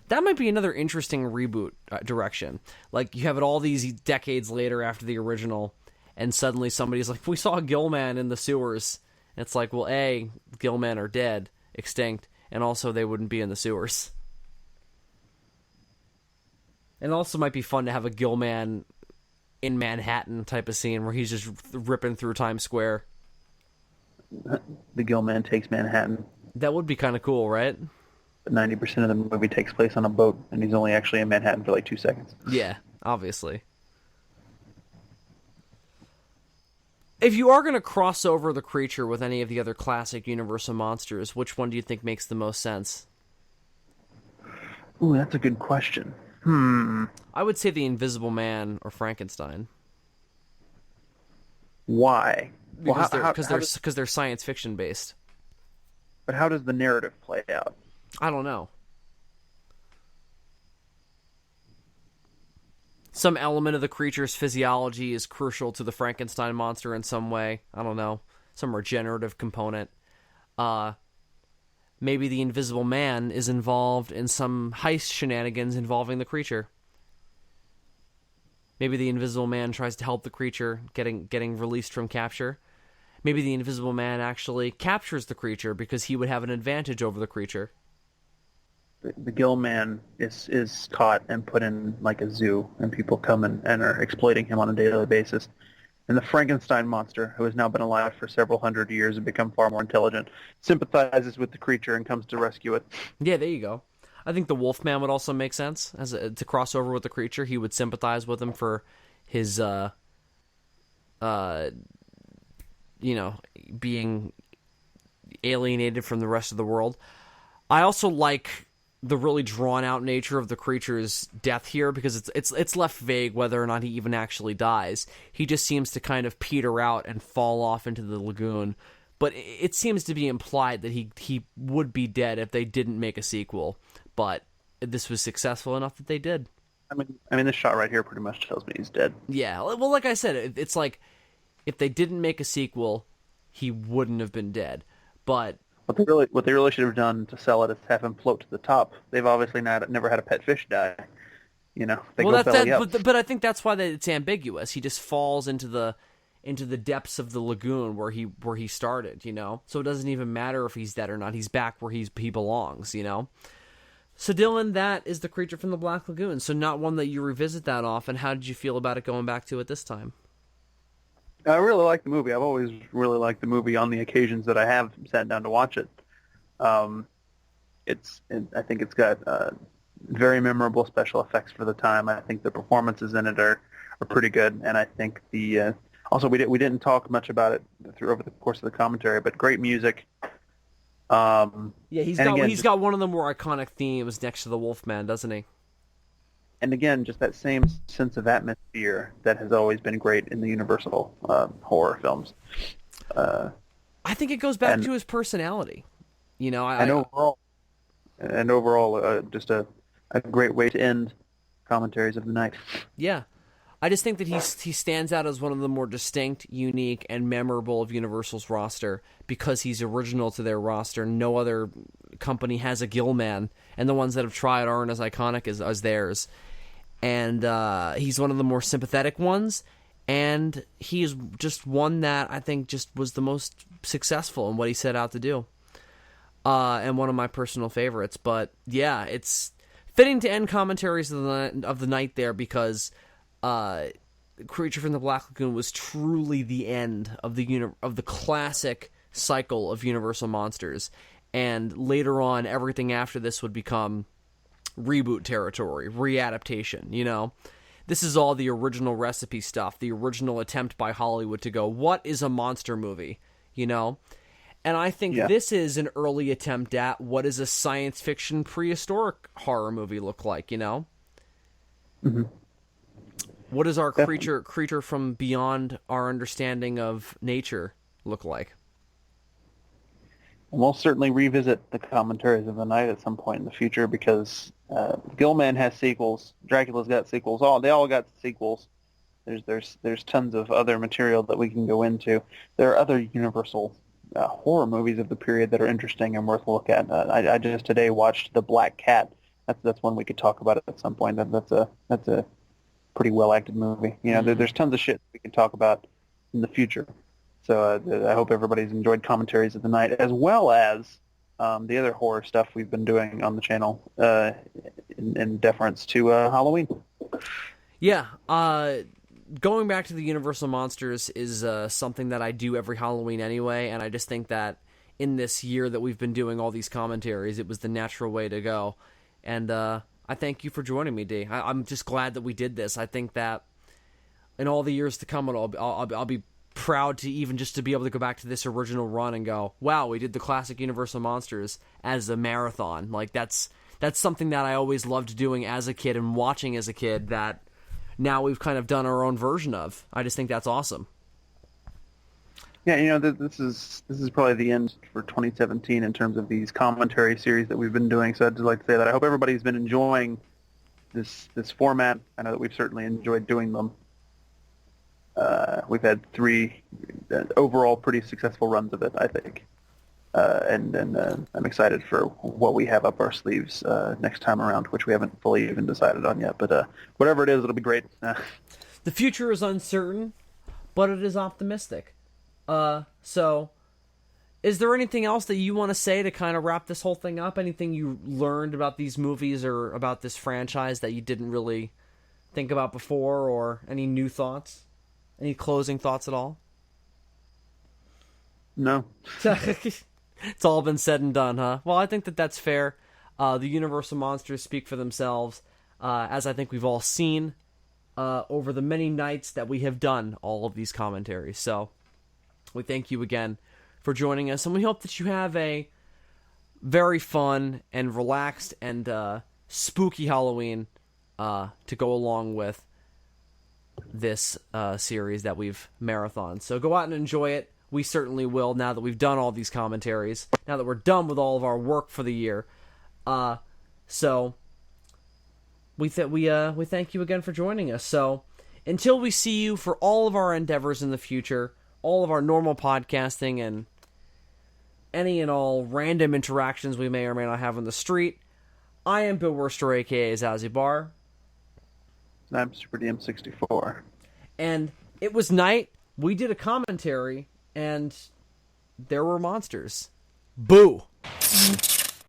That might be another interesting reboot direction. Like, you have it all these decades later after the original, and suddenly somebody's like, we saw a Gill-Man in the sewers. And it's like, well, A, Gill-Men are dead, extinct, and also they wouldn't be in the sewers. And it also might be fun to have a Gill-Man in Manhattan type of scene where he's just ripping through Times Square. The Gill-Man takes Manhattan. That would be kind of cool, right? 90% of the movie takes place on a boat, and he's only actually in Manhattan for like 2 seconds. Yeah, obviously. If you are going to cross over the creature with any of the other classic Universal monsters, which one do you think makes the most sense? Ooh, that's a good question. I would say the Invisible Man or Frankenstein. Why? Because they're science fiction based. But how does the narrative play out? I don't know. Some element of the creature's physiology is crucial to the Frankenstein monster in some way. I don't know. Some regenerative component. Maybe the Invisible Man is involved in some heist shenanigans involving the creature. Maybe the Invisible Man tries to help the creature getting released from capture. Maybe the Invisible Man actually captures the creature because he would have an advantage over the creature. The Gill-Man is caught and put in like a zoo, and people come and are exploiting him on a daily basis. And the Frankenstein monster, who has now been alive for several hundred years and become far more intelligent, sympathizes with the creature and comes to rescue it. Yeah, there you go. I think the Wolfman would also make sense to cross over with the creature. He would sympathize with him for his, being alienated from the rest of the world. I also like the really drawn out nature of the creature's death here because it's left vague whether or not he even actually dies. He just seems to kind of peter out and fall off into the lagoon, but it seems to be implied that he would be dead if they didn't make a sequel. But this was successful enough that they did. I mean, this shot right here pretty much tells me he's dead. Yeah, well, like I said, it's like if they didn't make a sequel, he wouldn't have been dead. But what they really should have done to sell it is have him float to the top. They've obviously never had a pet fish die. They go belly up. But I think that's why it's ambiguous. He just falls into the into the depths of the lagoon where he started, you know? So it doesn't even matter if he's dead or not. He's back where he belongs, you know? So Dylan, that is The Creature from the Black Lagoon. So not one that you revisit that often. How did you feel about it going back to it this time? I really like the movie. I've always really liked the movie on the occasions that I have sat down to watch it. I think it's got very memorable special effects for the time. I think the performances in it are pretty good, and I think the also we didn't talk much about it over the course of the commentary, but great music. Yeah, he's got one of the more iconic themes next to the Wolfman, doesn't he? And again, just that same sense of atmosphere that has always been great in the Universal horror films. I think it goes back to his personality. You know, overall, just a great way to end Commentaries of the Night. Yeah. I just think that he stands out as one of the more distinct, unique, and memorable of Universal's roster because he's original to their roster. No other company has a Gill-Man, and the ones that have tried aren't as iconic as theirs. And he's one of the more sympathetic ones, and he is just one that I think just was the most successful in what he set out to do. And one of my personal favorites. But yeah, it's fitting to end Commentaries of the Night there because Creature from the Black Lagoon was truly the end of the classic cycle of Universal monsters, and later on, everything after this would become reboot territory, readaptation. You know, this is all the original recipe stuff, the original attempt by Hollywood to go, what is a monster movie? You know, and I think this is an early attempt at what does a science fiction prehistoric horror movie look like? You know. Mm-hmm. What does our creature from beyond our understanding of nature look like? And we'll certainly revisit the Commentaries of the Night at some point in the future because Gill-Man has sequels. Dracula's got sequels. They all got sequels. There's tons of other material that we can go into. There are other Universal horror movies of the period that are interesting and worth a look at. I just today watched The Black Cat. That's one we could talk about at some point. That's a pretty well acted movie. You know, there's tons of shit we can talk about in the future. So I hope everybody's enjoyed Commentaries of the Night as well as the other horror stuff we've been doing on the channel in deference to Halloween. Yeah, going back to the Universal Monsters is something that I do every Halloween anyway, and I just think that in this year that we've been doing all these commentaries, it was the natural way to go. And I thank you for joining me, D. I'm just glad that we did this. I think that in all the years to come, I'll be proud to even just to be able to go back to this original run and go, wow, we did the classic Universal Monsters as a marathon. Like that's something that I always loved doing as a kid and watching as a kid that now we've kind of done our own version of. I just think that's awesome. Yeah, you know, this is probably the end for 2017 in terms of these commentary series that we've been doing. So I'd just like to say that I hope everybody's been enjoying this format. I know that we've certainly enjoyed doing them. We've had 3 overall pretty successful runs of it, I think. And I'm excited for what we have up our sleeves next time around, which we haven't fully even decided on yet. But whatever it is, it'll be great. The future is uncertain, but it is optimistic. So is there anything else that you want to say to kind of wrap this whole thing up? Anything you learned about these movies or about this franchise that you didn't really think about before, or any new thoughts? Any closing thoughts at all? No. It's all been said and done, huh? Well, I think that's fair. The Universal monsters speak for themselves, as I think we've all seen over the many nights that we have done all of these commentaries. So we thank you again for joining us, and we hope that you have a very fun and relaxed and spooky Halloween to go along with this series that we've marathoned. So go out and enjoy it. We certainly will, now that we've done all these commentaries, now that we're done with all of our work for the year. So we thank you again for joining us. So until we see you for all of our endeavors in the future, all of our normal podcasting and any and all random interactions we may or may not have on the street, I am Bill Worster, a.k.a. Zazubaar. I'm Super DM64. And it was night we did a commentary, and there were monsters. Boo!